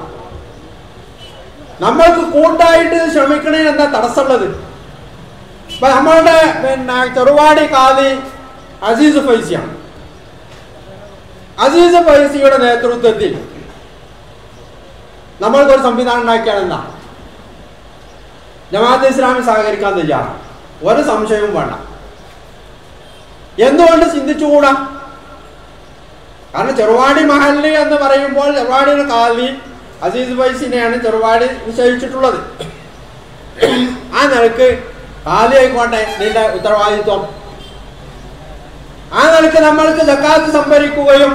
നമ്മൾക്ക് കൂട്ടായിട്ട് ശ്രമിക്കണേ എന്താ തടസ്സമുള്ളത്? ഇപ്പൊ നമ്മളുടെ പിന്നെ ചെറുവാടി ഖാദി അസീസ് ഫൈസിയാണ്. അസീസ് ഫൈസിയുടെ നേതൃത്വത്തിൽ നമ്മൾക്കൊരു സംവിധാനം ഉണ്ടാക്കിയാണ്. എന്താ? ജമാഅത്തെ ഇസ്ലാമി സഹകരിക്കാൻ തയ്യാറാണ്, ഒരു സംശയവും വേണ്ട. എന്തുകൊണ്ട് ചിന്തിച്ചുകൂടാ? കാരണം ചെറുവാടി മഹല്ല് എന്ന് പറയുമ്പോൾ ചെറുവാടിയുടെ ഖാദി അസീസ് ഫൈസിനെയാണ് ചെറുവാടി നിശ്ചയിച്ചിട്ടുള്ളത്. ആ നിലക്ക് ഖാദി ആയിക്കോട്ടെ നിന്റെ ഉത്തരവാദിത്വം. ആ നിലക്ക് നമ്മൾക്ക് സക്കാത്ത് സംഭരിക്കുകയും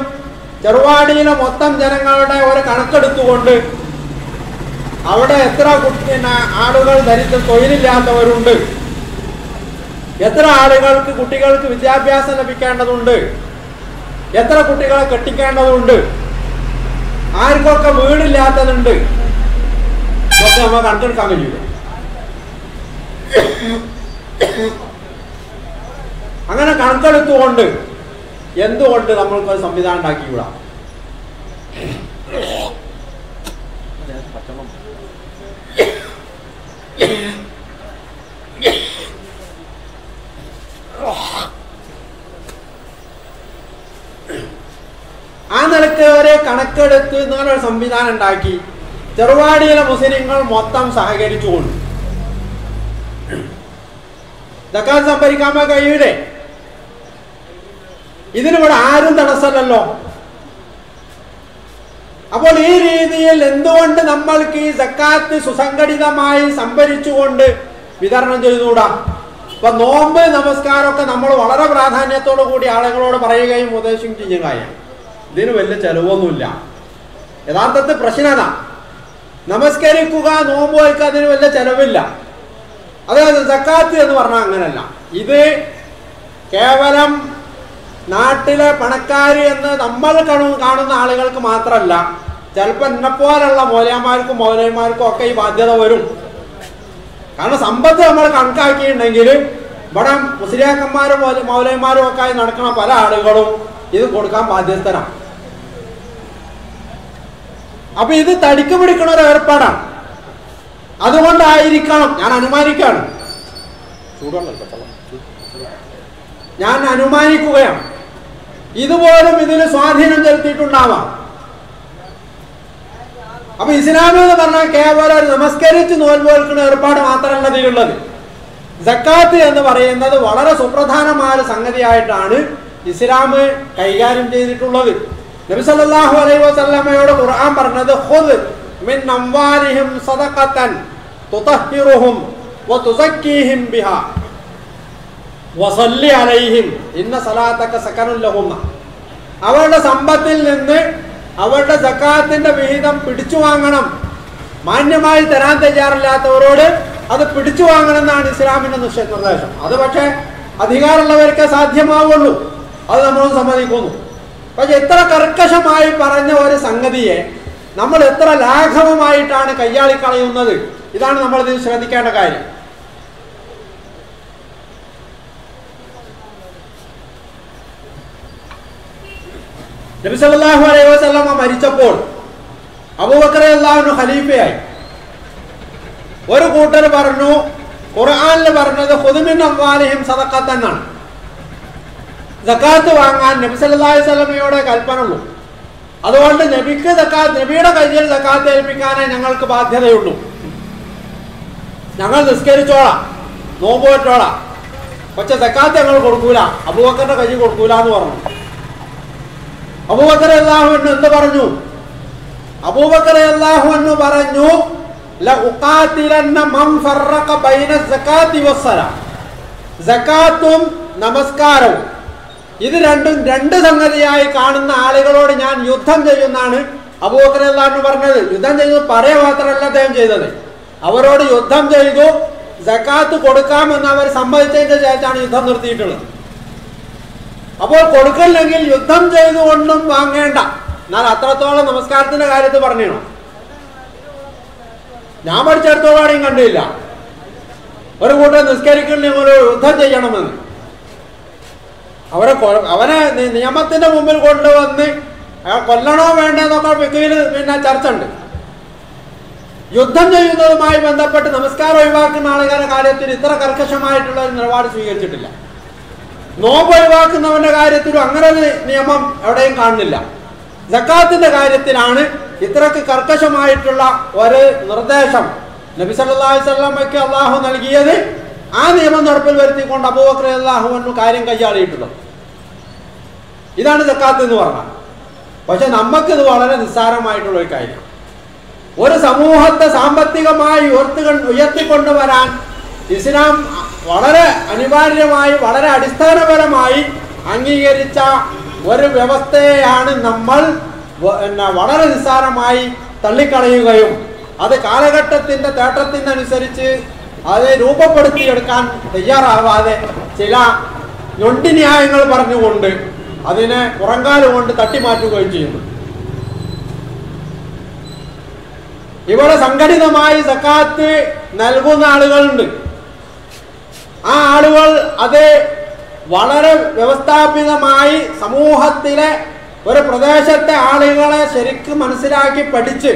ചെറുവാടിയിലെ മൊത്തം ജനങ്ങളുടെ ഒരു കണക്കെടുത്തുകൊണ്ട് അവിടെ എത്ര ആളുകൾ ദരിദ്ര തൊഴിലില്ലാത്തവരുണ്ട്, എത്ര ആളുകൾക്ക് കുട്ടികൾക്ക് വിദ്യാഭ്യാസം ലഭിക്കേണ്ടതുണ്ട്, എത്ര കുട്ടികളെ കെട്ടിക്കേണ്ടതുണ്ട്, ആർക്കൊക്കെ വീടില്ലാത്തതുണ്ട്, ഇതൊക്കെ നമ്മൾ കണ്ടെടുക്കാൻ കഴിയില്ല. അങ്ങനെ കണക്കെടുത്തുകൊണ്ട് എന്തുകൊണ്ട് നമ്മൾക്ക് സംവിധാനം ഉണ്ടാക്കിക്കൂടാ? ആ നിലക്ക് ഒരു കണക്കെടുത്ത് ഇങ്ങനൊരു സംവിധാനം ഉണ്ടാക്കി. ചെറുവാടിയിലെ മുസ്ലിങ്ങൾ മൊത്തം സഹകരിച്ചുകൊണ്ട് സക്കാത്ത് സംഭരിക്കാൻ കഴിയൂലേ? ഇതിനിവിടെ ആരും തടസ്സമല്ലല്ലോ. അപ്പോൾ ഈ രീതിയിൽ എന്തുകൊണ്ട് നമ്മൾക്ക് ഈ സക്കാത്ത് സുസംഘടിതമായി സംഭരിച്ചുകൊണ്ട് വിതരണം ചെയ്തുകൂടാ? ഇപ്പൊ നോമ്പ് നമസ്കാരമൊക്കെ നമ്മൾ വളരെ പ്രാധാന്യത്തോടു കൂടി ആളുകളോട് പറയുകയും ഉപദേശിക്കുകയും ചെയ്യുകയാണ്. ഇതിന് വലിയ ചെലവൊന്നുമില്ല. യഥാർത്ഥത്തിൽ പ്രശ്നത നമസ്കരിക്കുക, നോമ്പ് വയ്ക്കുക, അതിന് വലിയ ചെലവില്ല. അതായത് സക്കാത്ത് എന്ന് പറഞ്ഞാൽ അങ്ങനല്ല. ഇത് കേവലം നാട്ടിലെ പണക്കാര് എന്ന് നമ്മൾ കാണുന്ന ആളുകൾക്ക് മാത്രമല്ല, ചിലപ്പോൾ എന്നെപ്പോലുള്ള മൗലവിമാർക്കും മൗലവിമാർക്കും ഒക്കെ ഈ ബാധ്യത വരും. കാരണം സമ്പത്ത് നമ്മൾ കണക്കാക്കിയിട്ടുണ്ടെങ്കിൽ ഇവിടെ മുസ്ലിയാക്കന്മാരും മൗലവിമാരും ഒക്കെ ആയി നടക്കുന്ന പല ആളുകളും ഇത് കൊടുക്കാൻ ബാധ്യസ്ഥരാണ്. അപ്പൊ ഇത് തടിക്ക് പിടിക്കുന്ന ഒരു ഏർപ്പാടാണ്. അതുകൊണ്ടായിരിക്കണം, ഞാൻ അനുമാനിക്കുകയാണ്, ഞാൻ അനുമാനിക്കുകയാണ്, ഇതുപോലും ഇതിന് സ്വാധീനം ചെലുത്തിയിട്ടുണ്ടാവാം. അപ്പൊ ഇസ്ലാം എന്ന് പറഞ്ഞാൽ കേവലം നമസ്കരിച്ച് നോൽബ് വെൽക്കുന്ന ഏർപ്പാട് മാത്രമല്ല ഇതിലുള്ളത്. സക്കാത്ത് എന്ന് പറയുന്നത് വളരെ സുപ്രധാനമായ സംഗതിയായിട്ടാണ് ഇസ്ലാം കൈകാര്യം ചെയ്തിട്ടുള്ളത്. നബി സല്ലല്ലാഹു അലൈഹി വസല്ലമയോട് ഖുർആൻ പറഞ്ഞത് ഖുദ് മിൻ അംവാലിഹിം സദഖതൻ തുതഹിറുഹും വതുസക്കീഹിം ബിഹാ വസല്ലി അലൈഹിം ഇന്ന സലാത്തക സകനുൽ ലഹും. അവരുടെ സമ്പത്തിൽ നിന്ന് അവരുടെ സക്കാത്തിന്റെ വിഹിതം പിടിച്ചു വാങ്ങണം. മാന്യമായി തരാൻ തയ്യാറില്ലാത്തവരോട് അത് പിടിച്ചു വാങ്ങണം എന്നാണ് ഇസ്ലാമിന്റെ നിർദ്ദേശം. അത് പക്ഷേ അധികാരമുള്ളവർക്ക് സാധ്യമാവുള്ളൂ, അത് നമ്മൾ സമ്മതിക്കുന്നു. പക്ഷെ എത്ര കർക്കശമായി പറഞ്ഞ ഒരു സംഗതിയെ നമ്മൾ എത്ര ലാഘവമായിട്ടാണ് കയ്യാളിക്കളയുന്നത്, ഇതാണ് നമ്മൾ ഇതിൽ ശ്രദ്ധിക്കേണ്ട കാര്യം. നബി സല്ലല്ലാഹു അലൈഹി വസല്ലമ മരിച്ചപ്പോൾ അബൂബക്കർ റളിയല്ലാഹു അൻഹു ഖലീഫയായി. ഒരു കൂട്ടർ പറഞ്ഞു, ഖുർആനിൽ പറഞ്ഞത് ഖുദ് മിൻ അംവാലിഹിം സദഖത എന്നാണ്. സക്കാത്ത് വാങ്ങാൻ നബി സല്ലല്ലാഹു അലൈഹി വസല്ലമയോടെ കൽപ്പന ഉള്ളൂ. അതുകൊണ്ട് നബിക്ക് സക്കാത്ത്, നബിയുടെ കയ്യിൽ സക്കാത്ത് ഏൽപ്പിക്കാനേ ഞങ്ങൾക്ക് ബാധ്യതയുള്ളൂ. ഞങ്ങൾ നിസ്കരിച്ചോളാം, നോമ്പ് വെച്ചോളാം, പക്ഷെ സക്കാത്ത് ഞങ്ങൾ കൊടുക്കൂല, അബൂബക്കറിന്റെ കയ്യിൽ കൊടുക്കൂല എന്ന് പറഞ്ഞു. അബൂബക്കർ റളിയല്ലാഹു അൻഹു എന്ത് പറഞ്ഞു? അബൂബക്കർ റളിയല്ലാഹു അൻഹു പറഞ്ഞു, ലഉഖാതിലന്ന മൻ ഫറഖ ബൈന സകാത്തി വസ്സലാ. സകാത്തും നമസ്കാരവും ഇത് രണ്ടും രണ്ട് സംഗതിയായി കാണുന്ന ആളുകളോട് ഞാൻ യുദ്ധം ചെയ്യുന്നാണ് അബൂബക്കർ റളിയല്ലാഹു അൻഹു പറഞ്ഞത്. യുദ്ധം ചെയ്തത് പറയുക മാത്രമല്ല അദ്ദേഹം ചെയ്തത്, അവരോട് യുദ്ധം ചെയ്തു. സകാത്ത് കൊടുക്കാമെന്ന് അവർ സമ്മതിച്ചതിന്റെ ശേഷമാണ് യുദ്ധം നിർത്തിയിട്ടുള്ളത്. അപ്പോൾ കൊടുക്കില്ലെങ്കിൽ യുദ്ധം ചെയ്തുകൊണ്ടും വാങ്ങേണ്ട. എന്നാൽ അത്രത്തോളം നമസ്കാരത്തിന്റെ കാര്യത്തിൽ പറഞ്ഞോ? ഞാൻ പഠിച്ചെടുത്തോളാണെയും കണ്ടില്ല ഒരു കൂട്ടം നിസ്കരിക്കണമെങ്കിൽ യുദ്ധം ചെയ്യണമെന്ന്. അവനെ നിയമത്തിന്റെ മുമ്പിൽ കൊണ്ടുവന്ന് കൊല്ലണോ വേണ്ടെന്നൊക്കെ ഫിഖ്ഹിൽ പിന്നെ ചർച്ച ഉണ്ട്. യുദ്ധം ചെയ്യുന്നതുമായി ബന്ധപ്പെട്ട് നമസ്കാരം ഒഴിവാക്കുന്ന ആളുകളുടെ കാര്യത്തിൽ ഇത്ര കർക്കശമായിട്ടുള്ള ഒരു നിലപാട് സ്വീകരിച്ചിട്ടില്ല. നോമ്പ് ഒഴിവാക്കുന്നവന്റെ കാര്യത്തിലും അങ്ങനെ ഒരു നിയമം എവിടെയും കാണുന്നില്ല. സക്കാത്തിന്റെ കാര്യത്തിലാണ് ഇത്രക്ക് കർക്കശമായിട്ടുള്ള ഒരു നിർദ്ദേശം നബി സല്ലല്ലാഹു അലൈഹി വസല്ലമയ്ക്ക് അള്ളാഹു നൽകിയത്. ആ നിയമം നടപ്പിൽ വരുത്തിക്കൊണ്ട് അബൂബക്കർ റളിയല്ലാഹു അൻഹു കാര്യം കൈയാളിയിട്ടുള്ളത്. ഇതാണ് സക്കാത്ത് എന്ന് പറഞ്ഞാൽ. പക്ഷെ നമുക്കിത് വളരെ നിസ്സാരമായിട്ടുള്ള ഒരു കാര്യം. ഒരു സമൂഹത്തെ സാമ്പത്തികമായി ഉയർത്തിക്കൊണ്ടുവരാൻ ഇസ്ലാം വളരെ അനിവാര്യമായി, വളരെ അടിസ്ഥാനപരമായി അംഗീകരിച്ച ഒരു വ്യവസ്ഥയാണ് നമ്മൾ വളരെ നിസ്സാരമായി തള്ളിക്കളയുകയും അത് കാലഘട്ടത്തിന്റെ തേട്ടത്തിനനുസരിച്ച് അത് രൂപപ്പെടുത്തിയെടുക്കാൻ തയ്യാറാവാതെ ചില ഞൊണ്ടിന്യായങ്ങൾ പറഞ്ഞുകൊണ്ട് അതിനെ പുറങ്കാലുകൊണ്ട് തട്ടിമാറ്റുകയും ചെയ്യുന്നു. ഇവിടെ സംഘടിതമായി സക്കാത്ത് നൽകുന്ന ആളുകളുണ്ട്. ആ ആളുകൾ അത് വളരെ വ്യവസ്ഥാപിതമായി സമൂഹത്തിലെ ഒരു പ്രദേശത്തെ ആളുകളെ ശരിക്കും മനസ്സിലാക്കി പഠിച്ച്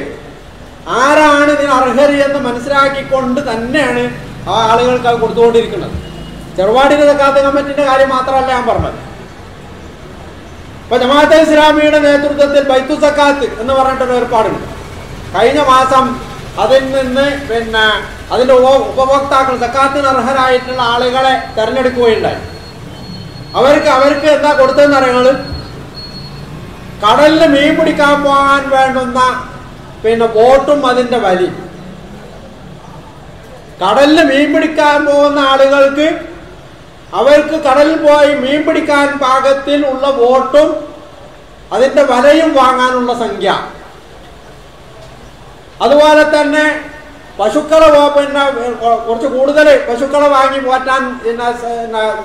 ആരാണ് ഇതിന് അർഹർ എന്ന് മനസ്സിലാക്കിക്കൊണ്ട് തന്നെയാണ് ആ ആളുകൾക്ക് അത് കൊടുത്തുകൊണ്ടിരിക്കുന്നത്. ചെറുവാടിന്റെ സക്കാത്ത് കമ്മിറ്റിന്റെ കാര്യം മാത്രമല്ല ഞാൻ പറഞ്ഞത്. ഇപ്പൊ ജമാഅത്തെ ഇസ്ലാമിയുടെ നേതൃത്വത്തിൽ ബൈത്തു സക്കാത്ത് എന്ന് പറഞ്ഞിട്ടൊരു ഏർപ്പാടുണ്ട്. കഴിഞ്ഞ മാസം അതിൽ നിന്ന് അതിന്റെ ഉപഭോക്താക്കൾ സക്കാത്തിന് അർഹരായിട്ടുള്ള ആളുകളെ തെരഞ്ഞെടുക്കുകയുണ്ടായി. അവർക്ക് എന്താ കൊടുത്തതെന്ന് അറിയുന്നത്, കടലിൽ മീൻ പിടിക്കാൻ പോകാൻ വേണ്ടുന്ന ബോട്ടും അതിന്റെ വലി. കടലിൽ മീൻ പിടിക്കാൻ പോകുന്ന ആളുകൾക്ക് അവർക്ക് കടലിൽ പോയി മീൻ പിടിക്കാൻ പാകത്തിൽ ഉള്ള ബോട്ടും അതിന്റെ വലയും വാങ്ങാനുള്ള സംഖ്യ. അതുപോലെ തന്നെ പശുക്കളെ കുറച്ച് കൂടുതൽ പശുക്കളെ വാങ്ങി പോറ്റാൻ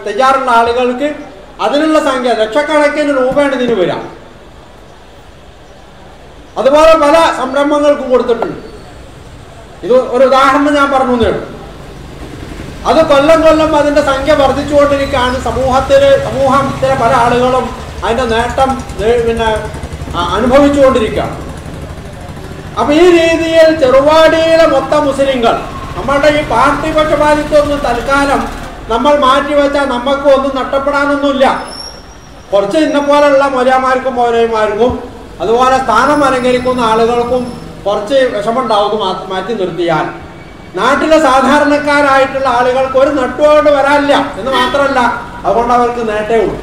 തയ്യാറുള്ള ആളുകൾക്ക് അതിനുള്ള സംഖ്യ ലക്ഷക്കണക്കിന് രൂപയാണ് ഇതിന് വരിക. അതുപോലെ പല സംരംഭങ്ങൾക്കും കൊടുത്തിട്ടുണ്ട്. ഇത് ഒരു ഉദാഹരണം ഞാൻ പറഞ്ഞു തരും. അത് കൊല്ലം അതിന്റെ സംഖ്യ വർദ്ധിച്ചുകൊണ്ടിരിക്കുകയാണ്. സമൂഹത്തിലെ പല ആളുകളും അതിന്റെ നേട്ടം അനുഭവിച്ചുകൊണ്ടിരിക്കുകയാണ്. അപ്പൊ ഈ രീതിയിൽ ചെറുവാടിയിലെ മൊത്തം മുസ്ലിങ്ങൾ നമ്മളുടെ ഈ പാർട്ടി പക്ഷപാതിത്വമൊന്നും തൽക്കാലം നമ്മൾ മാറ്റിവെച്ചാൽ നമുക്ക് ഒന്നും നഷ്ടപ്പെടാനൊന്നുമില്ല. കുറച്ച് ഇന്ന പോലുള്ള മൊലാമാർക്കും മൗലവിമാർക്കും അതുപോലെ സ്ഥാനം അലങ്കരിക്കുന്ന ആളുകൾക്കും കുറച്ച് വിഷമുണ്ടാവുന്നു മാറ്റി നിർത്തിയാൽ നാട്ടിലെ സാധാരണക്കാരായിട്ടുള്ള ആളുകൾക്ക് ഒരു നട്ടുകൊണ്ട് വരാനില്ല എന്ന് മാത്രമല്ല, അതുകൊണ്ട് അവർക്ക് നേട്ടേ ഉള്ളൂ.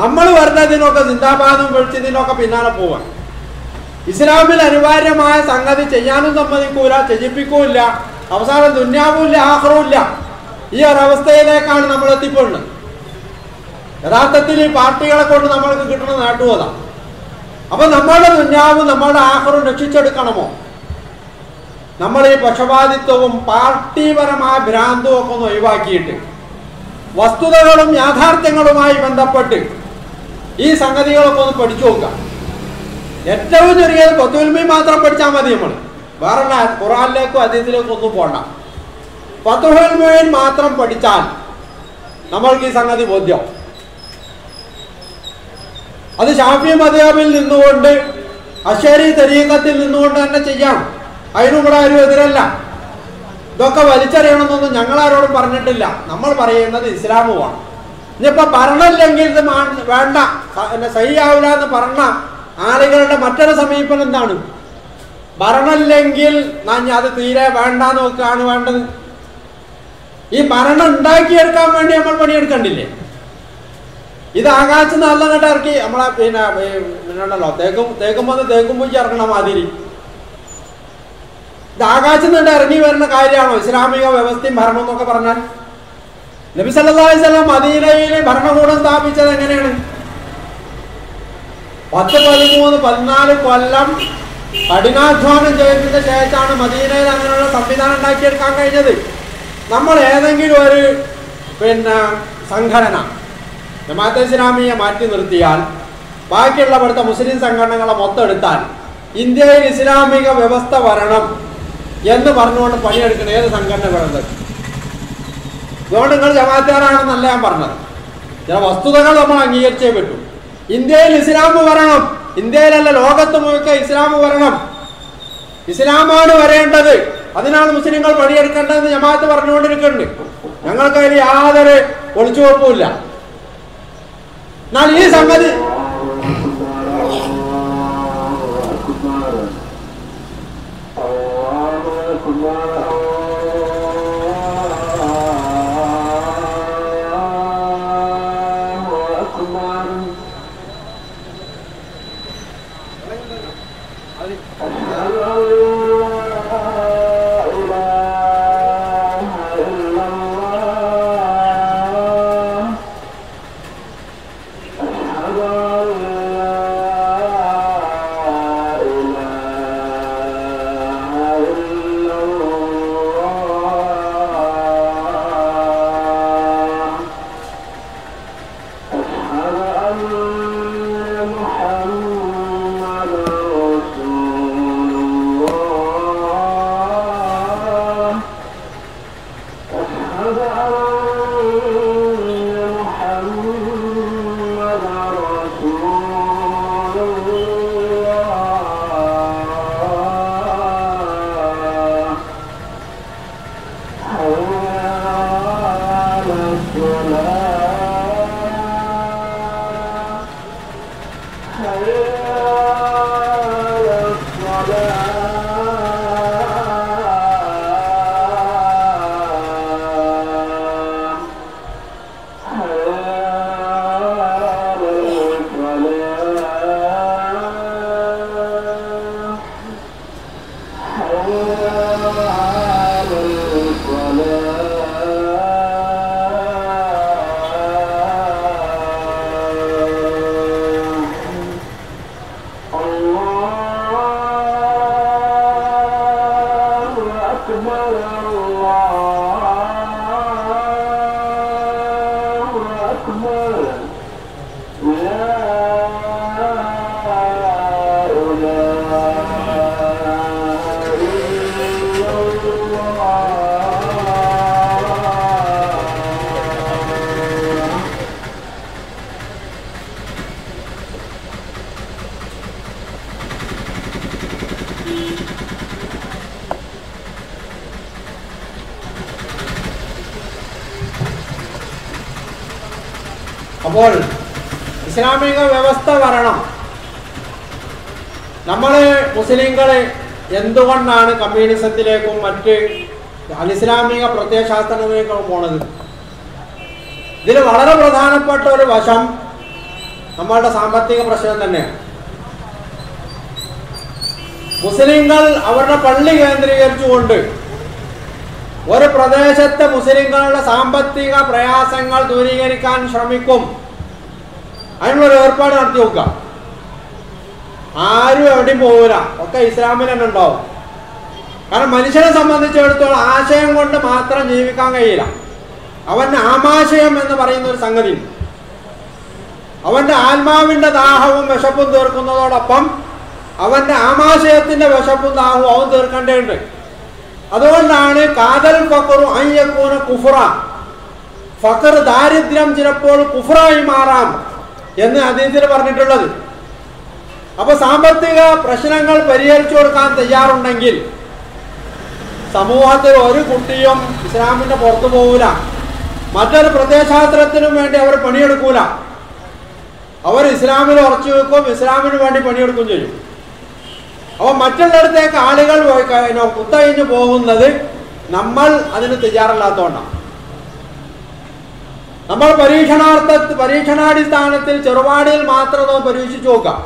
നമ്മൾ വരുന്നതിനൊക്കെ സിന്ദാബാദും വിളിച്ചതിനൊക്കെ പിന്നാലെ പോവാൻ. ഇസ്ലാമിൽ അനിവാര്യമായ സംഗതി ചെയ്യാനും സമ്മതിക്കൂല, ചെയ്യിപ്പിക്കൂല്ല. അവസാനം ദുന്യാവുമില്ല ആഖിറവുമില്ല. ഈ ഒരവസ്ഥയിലേക്കാണ് നമ്മൾ എത്തിപ്പെടുന്നത്. യഥാർത്ഥത്തിൽ ഈ പാർട്ടികളെ കൊണ്ട് നമ്മൾക്ക് കിട്ടുന്ന നേട്ടുവതാ. അപ്പൊ നമ്മളുടെ ദുന്യാവും നമ്മളുടെ ആഖിറും രക്ഷിച്ചെടുക്കണമോ? നമ്മൾ ഈ പക്ഷപാതിത്വവും പാർട്ടിപരമായ ഭ്രാന്തവും ഒക്കെ ഒന്ന് ഒഴിവാക്കിയിട്ട് വസ്തുതകളും യാഥാർത്ഥ്യങ്ങളുമായി ബന്ധപ്പെട്ട് ഈ സംഗതികളൊക്കെ ഒന്ന് പഠിച്ചു നോക്കാം. ഏറ്റവും ചെറിയത് ഫത്വൽമി മാത്രം പഠിച്ചാൽ മതി. നമ്മൾ വേറെ ഖുർആനിലേക്കോ ഹദീസിലേക്കോ ഒന്നും പോണ്ട. ഫത്ഹുൽ മുഈൻ മാത്രം പഠിച്ചാൽ നമ്മൾക്ക് ഈ സംഗതി ബോധ്യം. അത് ശാഫി മദ്ഹബിൽ നിന്നുകൊണ്ട് അശ്ശരി തരീഖത്തിൽ നിന്നുകൊണ്ട് തന്നെ ചെയ്യാം. അതിനും ഇവിടെ ആരും എതിരല്ല. ഇതൊക്കെ വലിച്ചെറിയണമെന്നൊന്നും ഞങ്ങളാരോടും പറഞ്ഞിട്ടില്ല. നമ്മൾ പറയുന്നത് ഇസ്ലാമുമാണ്. ഇനിയിപ്പോ ഭരണമില്ലെങ്കിൽ ഇത് വേണ്ട സഹിയാവില്ല എന്ന് പറഞ്ഞ ആളുകളുടെ മറ്റൊരു സമീപനം എന്താണ്? ഭരണമില്ലെങ്കിൽ അത് തീരെ വേണ്ട നോക്കുകയാണ് വേണ്ടത്. ഈ ഭരണം ഉണ്ടാക്കിയെടുക്കാൻ വേണ്ടി നമ്മൾ പണിയെടുക്കണ്ടില്ലേ? ഇത് ആകാശത്ത് നല്ല കേട്ട് ഇറക്കി നമ്മളെ പിന്നുണ്ടല്ലോ തേക്കും പൂജ ഇറക്കണ മാതിരി ഇത് ആകാശത്ത് നിന്ന് ഇറങ്ങി വരുന്ന കാര്യമാണോ ഇസ്ലാമിക വ്യവസ്ഥയും ഭരണം എന്നൊക്കെ പറഞ്ഞാൽ? നബി സല്ലല്ലാഹു അലൈഹി വസല്ലം മദീനയിൽ ഭരണകൂടം സ്ഥാപിച്ചത് എങ്ങനെയാണ്? 10, 13, 14 കൊല്ലം കഠിനാധ്വാനം ചെയ്തതിന് ശേഷമാണ് മദീനയിൽ അങ്ങനെയുള്ള സംവിധാനം ഉണ്ടാക്കിയെടുക്കാൻ കഴിഞ്ഞത്. നമ്മൾ ഏതെങ്കിലും ഒരു സംഘടന ജമാഅത്തെ ഇസ്ലാമിയെ മാറ്റി നിർത്തിയാൽ ബാക്കിയുള്ള ഇവിടുത്തെ മുസ്ലിം സംഘടനകളെ മൊത്തം എടുത്താൽ ഇന്ത്യയിൽ ഇസ്ലാമിക വ്യവസ്ഥ വരണം എന്ന് പറഞ്ഞുകൊണ്ട് പണിയെടുക്കുന്ന ഏത് സംഘടനകളുണ്ട്? അതുകൊണ്ട് നിങ്ങൾ ജമാഅത്തുകാരാണെന്നല്ല ഞാൻ പറഞ്ഞത്. ചില വസ്തുതകൾ നമ്മൾ അംഗീകരിച്ചേ പറ്റൂ. ഇന്ത്യയിൽ ഇസ്ലാം വരണം. ഇന്ത്യയിലല്ല, ലോകത്ത് മുഴുക്ക ഇസ്ലാം വരണം. ഇസ്ലാമാണ് വരേണ്ടത്. അതിനാണ് മുസ്ലിങ്ങൾ പണിയെടുക്കേണ്ടതെന്ന് ജമാഅത്ത് പറഞ്ഞുകൊണ്ടിരിക്കുന്നുണ്ട്. ഞങ്ങൾക്ക് അതിൽ യാതൊരു ഒളിച്ചുവെപ്പുമില്ല. എന്നാൽ ഈ സംഗതി അപ്പോൾ ഇസ്ലാമിക വ്യവസ്ഥ വരണം. നമ്മൾ മുസ്ലിങ്ങൾ എന്തുകൊണ്ടാണ് കമ്മ്യൂണിസത്തിലേക്കും മറ്റ് അനിസ്ലാമിക പ്രത്യയശാസ്ത്രങ്ങളിലേക്കും പോണത്? ഇതിൽ വളരെ പ്രധാനപ്പെട്ട ഒരു വശം നമ്മളുടെ സാമ്പത്തിക പ്രശ്നം തന്നെയാണ്. മുസ്ലിങ്ങൾ അവരുടെ പള്ളി കേന്ദ്രീകരിച്ചുകൊണ്ട് ഒരു പ്രദേശത്തെ മുസ്ലിങ്ങളുടെ സാമ്പത്തിക പ്രയാസങ്ങൾ ദൂരീകരിക്കാൻ ശ്രമിക്കും. അതിനുള്ളൊരു ഏർപ്പാട് നടത്തി നോക്കുക. ആരും എവിടെയും പോകില്ല, ഒക്കെ ഇസ്ലാമിൽ തന്നെ ഉണ്ടാവും. കാരണം മനുഷ്യനെ സംബന്ധിച്ചിടത്തോളം ആശയം കൊണ്ട് മാത്രം ജീവിക്കാൻ കഴിയില്ല. അവൻ്റെ ആമാശയം എന്ന് പറയുന്ന ഒരു സംഗതി, അവൻ്റെ ആത്മാവിൻ്റെ ദാഹവും വിശപ്പും തീർക്കുന്നതോടൊപ്പം അവൻ്റെ ആമാശയത്തിൻ്റെ വിശപ്പും ദാഹവും അവൻ തീർക്കേണ്ടതുണ്ട്. അതുകൊണ്ടാണ് കാതൽ ഫഖറു അയ്യക്കൂന കുഫ്റ, ഫഖർ ദാരിദ്ര്യം ചിലപ്പോൾ കുഫ്റായി മാറാം എന്ന് ഹദീസിൽ പറഞ്ഞിട്ടുള്ളത്. അപ്പൊ സാമ്പത്തിക പ്രശ്നങ്ങൾ പരിഹരിച്ചു കൊടുക്കാൻ തയ്യാറുണ്ടെങ്കിൽ സമൂഹത്തിൽ ഒരു കുട്ടിയും ഇസ്ലാമിന്റെ പുറത്തു പോകൂല. മറ്റൊരു പ്രത്യയശാസ്ത്രത്തിനും വേണ്ടി അവർ പണിയെടുക്കൂല. അവർ ഇസ്ലാമിൽ ഉറച്ചു വെക്കും, ഇസ്ലാമിന് വേണ്ടി പണിയെടുക്കുകയും ചെയ്യും. അപ്പോൾ മറ്റുള്ളിടത്തേക്ക് ആളുകൾ കുത്തഴിഞ്ഞു പോകുന്നത് നമ്മൾ അതിന് തയ്യാറല്ലാത്തതുകൊണ്ടാണ്. നമ്മൾ പരീക്ഷണാടിസ്ഥാനത്തിൽ ചെറുപാടിയിൽ മാത്രം പരീക്ഷിച്ചു നോക്കാം.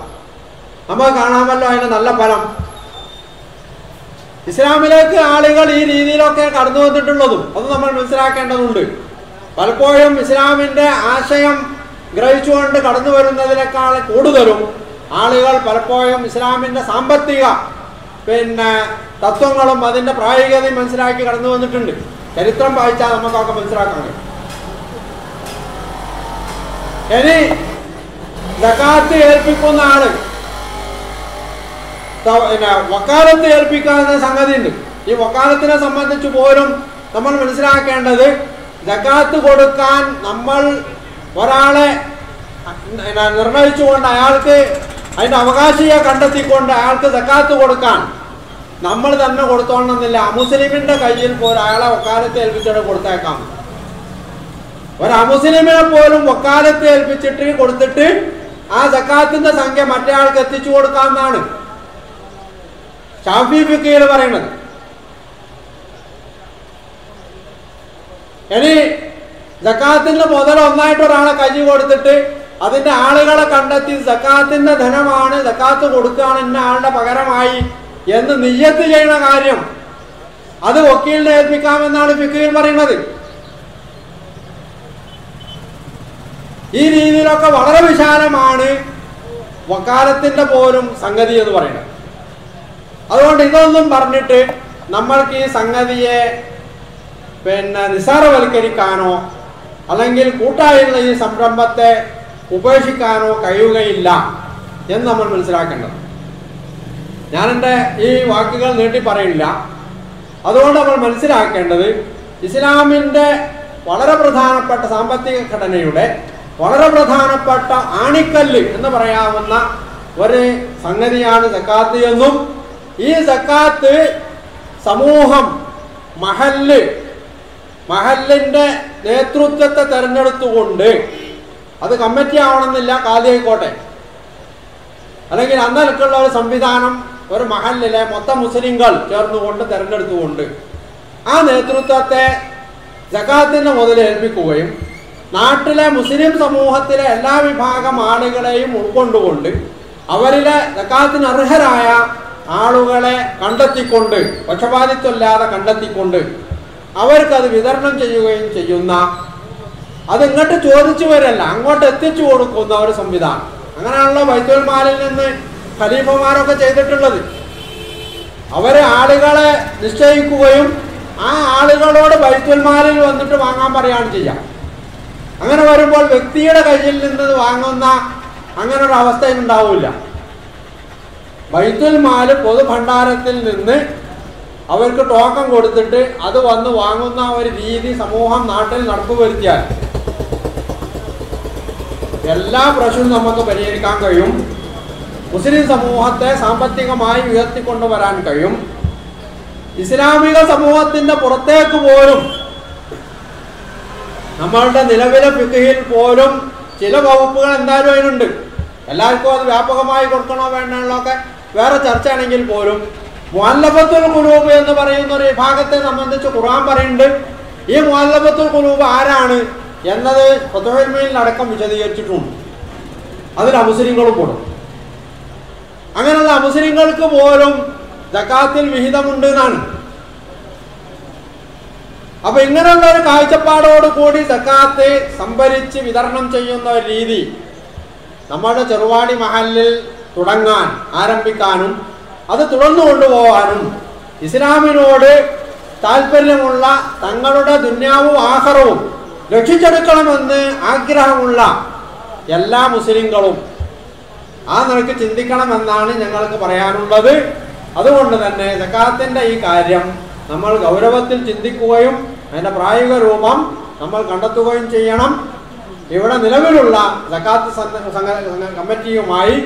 നമ്മൾ കാണാമല്ലോ അതിന് നല്ല ഫലം. ഇസ്ലാമിലേക്ക് ആളുകൾ ഈ രീതിയിലൊക്കെ കടന്നു വന്നിട്ടുള്ളതും അത് നമ്മൾ മനസ്സിലാക്കേണ്ടതുണ്ട്. പലപ്പോഴും ഇസ്ലാമിൻ്റെ ആശയം ഗ്രഹിച്ചുകൊണ്ട് കടന്നു വരുന്നതിനേക്കാൾ കൂടുതലും ആളുകൾ പലപ്പോഴും ഇസ്ലാമിൻ്റെ സാമ്പത്തിക തത്വങ്ങളും അതിൻ്റെ പ്രായോഗികതയും മനസ്സിലാക്കി കടന്നു വന്നിട്ടുണ്ട്. ചരിത്രം വായിച്ചാൽ നമുക്കൊക്കെ മനസ്സിലാക്കാൻ കഴിയും. ഇനി സകാത്ത് ഏൽപ്പിക്കുന്ന ആള് വക്കാലത്ത് ഏൽപ്പിക്കാവുന്ന സംഗതി ഉണ്ട്. ഈ വക്കാലത്തിനെ സംബന്ധിച്ച് പോലും നമ്മൾ മനസ്സിലാക്കേണ്ടത്, സകാത്ത് കൊടുക്കാൻ നമ്മൾ ഒരാളെ നിർണയിച്ചുകൊണ്ട് അയാൾക്ക് അതിൻ്റെ അവകാശിയെ കണ്ടെത്തിക്കൊണ്ട് അയാൾക്ക് സകാത്ത് കൊടുക്കാൻ നമ്മൾ തന്നെ കൊടുത്തോണമെന്നില്ല. അമുസ്ലിമിൻ്റെ കയ്യിൽ പോലും അയാളെ വക്കാലത്ത് ഏൽപ്പിച്ചിട്ട് കൊടുത്തേക്കാം. ഒരു അമുസ്ലിമിനെ പോലും വക്കാലത്ത് ഏൽപ്പിച്ചിട്ട് കൊടുത്തിട്ട് ആ സകാത്തിന്റെ സംഖ്യ മറ്റേ ആൾക്ക് എത്തിച്ചു കൊടുക്കാമെന്നാണ് ഷാഫി ഫിഖിൽ പറയുന്നത്. ഇനി സക്കാത്തിന്റെ മുതൽ ഒന്നായിട്ട് ഒരാളെ കൈ കൊടുത്തിട്ട് അതിന്റെ ആളുകളെ കണ്ടെത്തി സക്കാത്തിന്റെ ധനമാണ്, സക്കാത്ത് കൊടുക്കുകയാണ് ഇന്ന ആളുടെ പകരമായി എന്ന് നിയ്യത്ത് ചെയ്യുന്ന കാര്യം അത് വക്കീലിനെ ഏൽപ്പിക്കാമെന്നാണ് ഫിഖിൽ പറയുന്നത്. ഈ രീതിയിലൊക്കെ വളരെ വിശാലമാണ് വക്കാലത്തിന്റെ പോലും സംഗതി എന്ന് പറയുന്നത്. അതുകൊണ്ട് ഇതൊന്നും പറഞ്ഞിട്ട് നമ്മൾക്ക് ഈ സംഗതിയെ നിസ്സാരവൽക്കരിക്കാനോ അല്ലെങ്കിൽ കൂട്ടായുള്ള ഈ സംരംഭത്തെ ഉപേക്ഷിക്കാനോ കഴിയുകയില്ല എന്ന് നമ്മൾ മനസ്സിലാക്കേണ്ടത്. ഞാനെൻ്റെ ഈ വാക്കുകൾ നീട്ടി പറയില്ല. അതുകൊണ്ട് നമ്മൾ മനസ്സിലാക്കേണ്ടത്, ഇസ്ലാമിൻ്റെ വളരെ പ്രധാനപ്പെട്ട സാമ്പത്തിക ഘടനയുടെ വളരെ പ്രധാനപ്പെട്ട ആണിക്കല്ല് എന്ന് പറയാവുന്ന ഒരു സംഗതിയാണ് സക്കാത്ത് എന്നും, ഈ സക്കാത്ത് സമൂഹം മഹല്ലിൻ്റെ നേതൃത്വത്തെ തെരഞ്ഞെടുത്തുകൊണ്ട്, അത് കമ്മിറ്റി ആവണമെന്നില്ല, കാതി ആയിക്കോട്ടെ, അല്ലെങ്കിൽ അന്നലക്കുള്ള ഒരു സംവിധാനം ഒരു മഹല്ലിലെ മൊത്തം മുസ്ലിങ്ങൾ ചേർന്നുകൊണ്ട് തെരഞ്ഞെടുത്തുകൊണ്ട് ആ നേതൃത്വത്തെ സക്കാത്തിൻ്റെ മുതൽ ഏൽപ്പിക്കുകയും നാട്ടിലെ മുസ്ലിം സമൂഹത്തിലെ എല്ലാ വിഭാഗം ആളുകളെയും ഉൾക്കൊണ്ടുകൊണ്ട് അവരിലെ സക്കാത്തിന് അർഹരായ ആളുകളെ കണ്ടെത്തിക്കൊണ്ട്, പക്ഷപാതിത്വമില്ലാതെ കണ്ടെത്തിക്കൊണ്ട് അവർക്കത് വിതരണം ചെയ്യുകയും ചെയ്യുന്ന, അത് ഇങ്ങോട്ട് ചോദിച്ചു വരല്ല, അങ്ങോട്ട് എത്തിച്ചു കൊടുക്കുന്ന ഒരു സംവിധാനം. അങ്ങനെയാണല്ലോ ബൈത്തുൽ മാലിൽ നിന്ന് ഖലീഫമാരൊക്കെ ചെയ്തിട്ടുള്ളത്. അവര് ആളുകളെ നിശ്ചയിക്കുകയും ആ ആളുകളോട് ബൈത്തുൽ മാലിൽ വന്നിട്ട് വാങ്ങാൻ പറയുകയാണ് ചെയ്യുക. അങ്ങനെ വരുമ്പോൾ വ്യക്തിയുടെ കയ്യിൽ നിന്ന് വാങ്ങുന്ന അങ്ങനെ ഒരു അവസ്ഥ ഉണ്ടാവില്ല. ബൈത്തുൽ മാല് പൊതുഭണ്ഡാരത്തിൽ നിന്ന് അവർക്ക് ടോക്കൺ കൊടുത്തിട്ട് അത് വന്ന് വാങ്ങുന്ന ഒരു രീതി സമൂഹം നാട്ടിൽ നടപ്പുവരുത്തിയാൽ എല്ലാ പ്രശ്നവും നമുക്ക് പരിഹരിക്കാൻ കഴിയും. മുസ്ലിം സമൂഹത്തെ സാമ്പത്തികമായി ഉയർത്തിക്കൊണ്ടുവരാൻ കഴിയും. ഇസ്ലാമിക സമൂഹത്തിന്റെ പുറത്തേക്ക് പോലും നമ്മളുടെ നിലവിലെ ഫിഖ്ഹിൽ പോലും ചില വകുപ്പുകൾ എന്തായാലും അതിനുണ്ട്. എല്ലാവർക്കും അത് വ്യാപകമായി കൊടുക്കണോ വേണ്ടതൊക്കെ വേറെ ചർച്ചയാണെങ്കിൽ പോലും മുഅല്ലഫത്തുൽ ഖുലൂബ് എന്ന് പറയുന്ന ഒരു വിഭാഗത്തെ സംബന്ധിച്ച് ഖുർആൻ പറയുന്നുണ്ട്. ഈ മുഅല്ലഫത്തുൽ ഖുലൂബ് ആരാണ് എന്നത് ഫത്ഹുൽ മുഈനിൽ അടക്കം വിശദീകരിച്ചിട്ടുണ്ട്. അതിൽ അമുസ്ലിങ്ങളും കൂടും. അങ്ങനെയുള്ള അമുസ്ലിങ്ങൾക്ക് പോലും സക്കാത്തിൽ വിഹിതമുണ്ട് എന്നാണ്. അപ്പൊ ഇങ്ങനെയുള്ള ഒരു കാഴ്ചപ്പാടോട് കൂടി സക്കാത്ത് സംഭരിച്ച് വിതരണം ചെയ്യുന്ന ഒരു രീതി നമ്മുടെ ചെറുവാടി മഹല്ലിൽ തുടങ്ങാൻ ആരംഭിക്കാനും അത് തുടർന്നു കൊണ്ടുപോകാനും ഇസ്ലാമിനോട് താല്പര്യമുള്ള തങ്ങളുടെ ദുന്യാവും ആഖിറവും രക്ഷിച്ചെടുക്കണമെന്ന് ആഗ്രഹമുള്ള എല്ലാ മുസ്ലിങ്ങളും ആ നിലയ്ക്ക് ചിന്തിക്കണമെന്നാണ് ഞങ്ങൾക്ക് പറയാനുള്ളത്. അതുകൊണ്ട് തന്നെ സക്കാത്തിന്റെ ഈ കാര്യം നമ്മൾ ഗൗരവത്തിൽ ചിന്തിക്കുകയും അതിൻ്റെ പ്രായോഗിക രൂപം നമ്മൾ കണ്ടെത്തുകയും ചെയ്യണം. ഇവിടെ നിലവിലുള്ള സക്കാത്ത് കമ്മിറ്റിയുമായി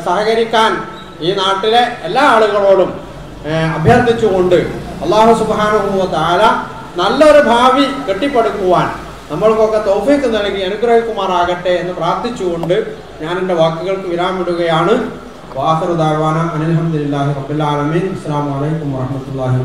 സഹകരിക്കാൻ ഈ നാട്ടിലെ എല്ലാ ആളുകളോടും അഭ്യർത്ഥിച്ചുകൊണ്ട് അല്ലാഹു സുബ്ഹാനഹു വ തആല നല്ലൊരു ഭാവി കെട്ടിപ്പടുക്കുവാൻ നമ്മൾക്കൊക്കെ തൗഫീഖ് നൽകി അനുഗ്രഹിക്കുമാറാകട്ടെ എന്ന് പ്രാർത്ഥിച്ചുകൊണ്ട് ഞാൻ എൻ്റെ വാക്കുകൾക്ക് വിരാമിടുകയാണ്. വാഖിറു ദഅവാന അനിൽ ഹംദുലില്ലാഹി റബ്ബിൽ ആലമീൻ. അസ്സലാമു അലൈക്കും വറഹ്മത്തുള്ളാഹി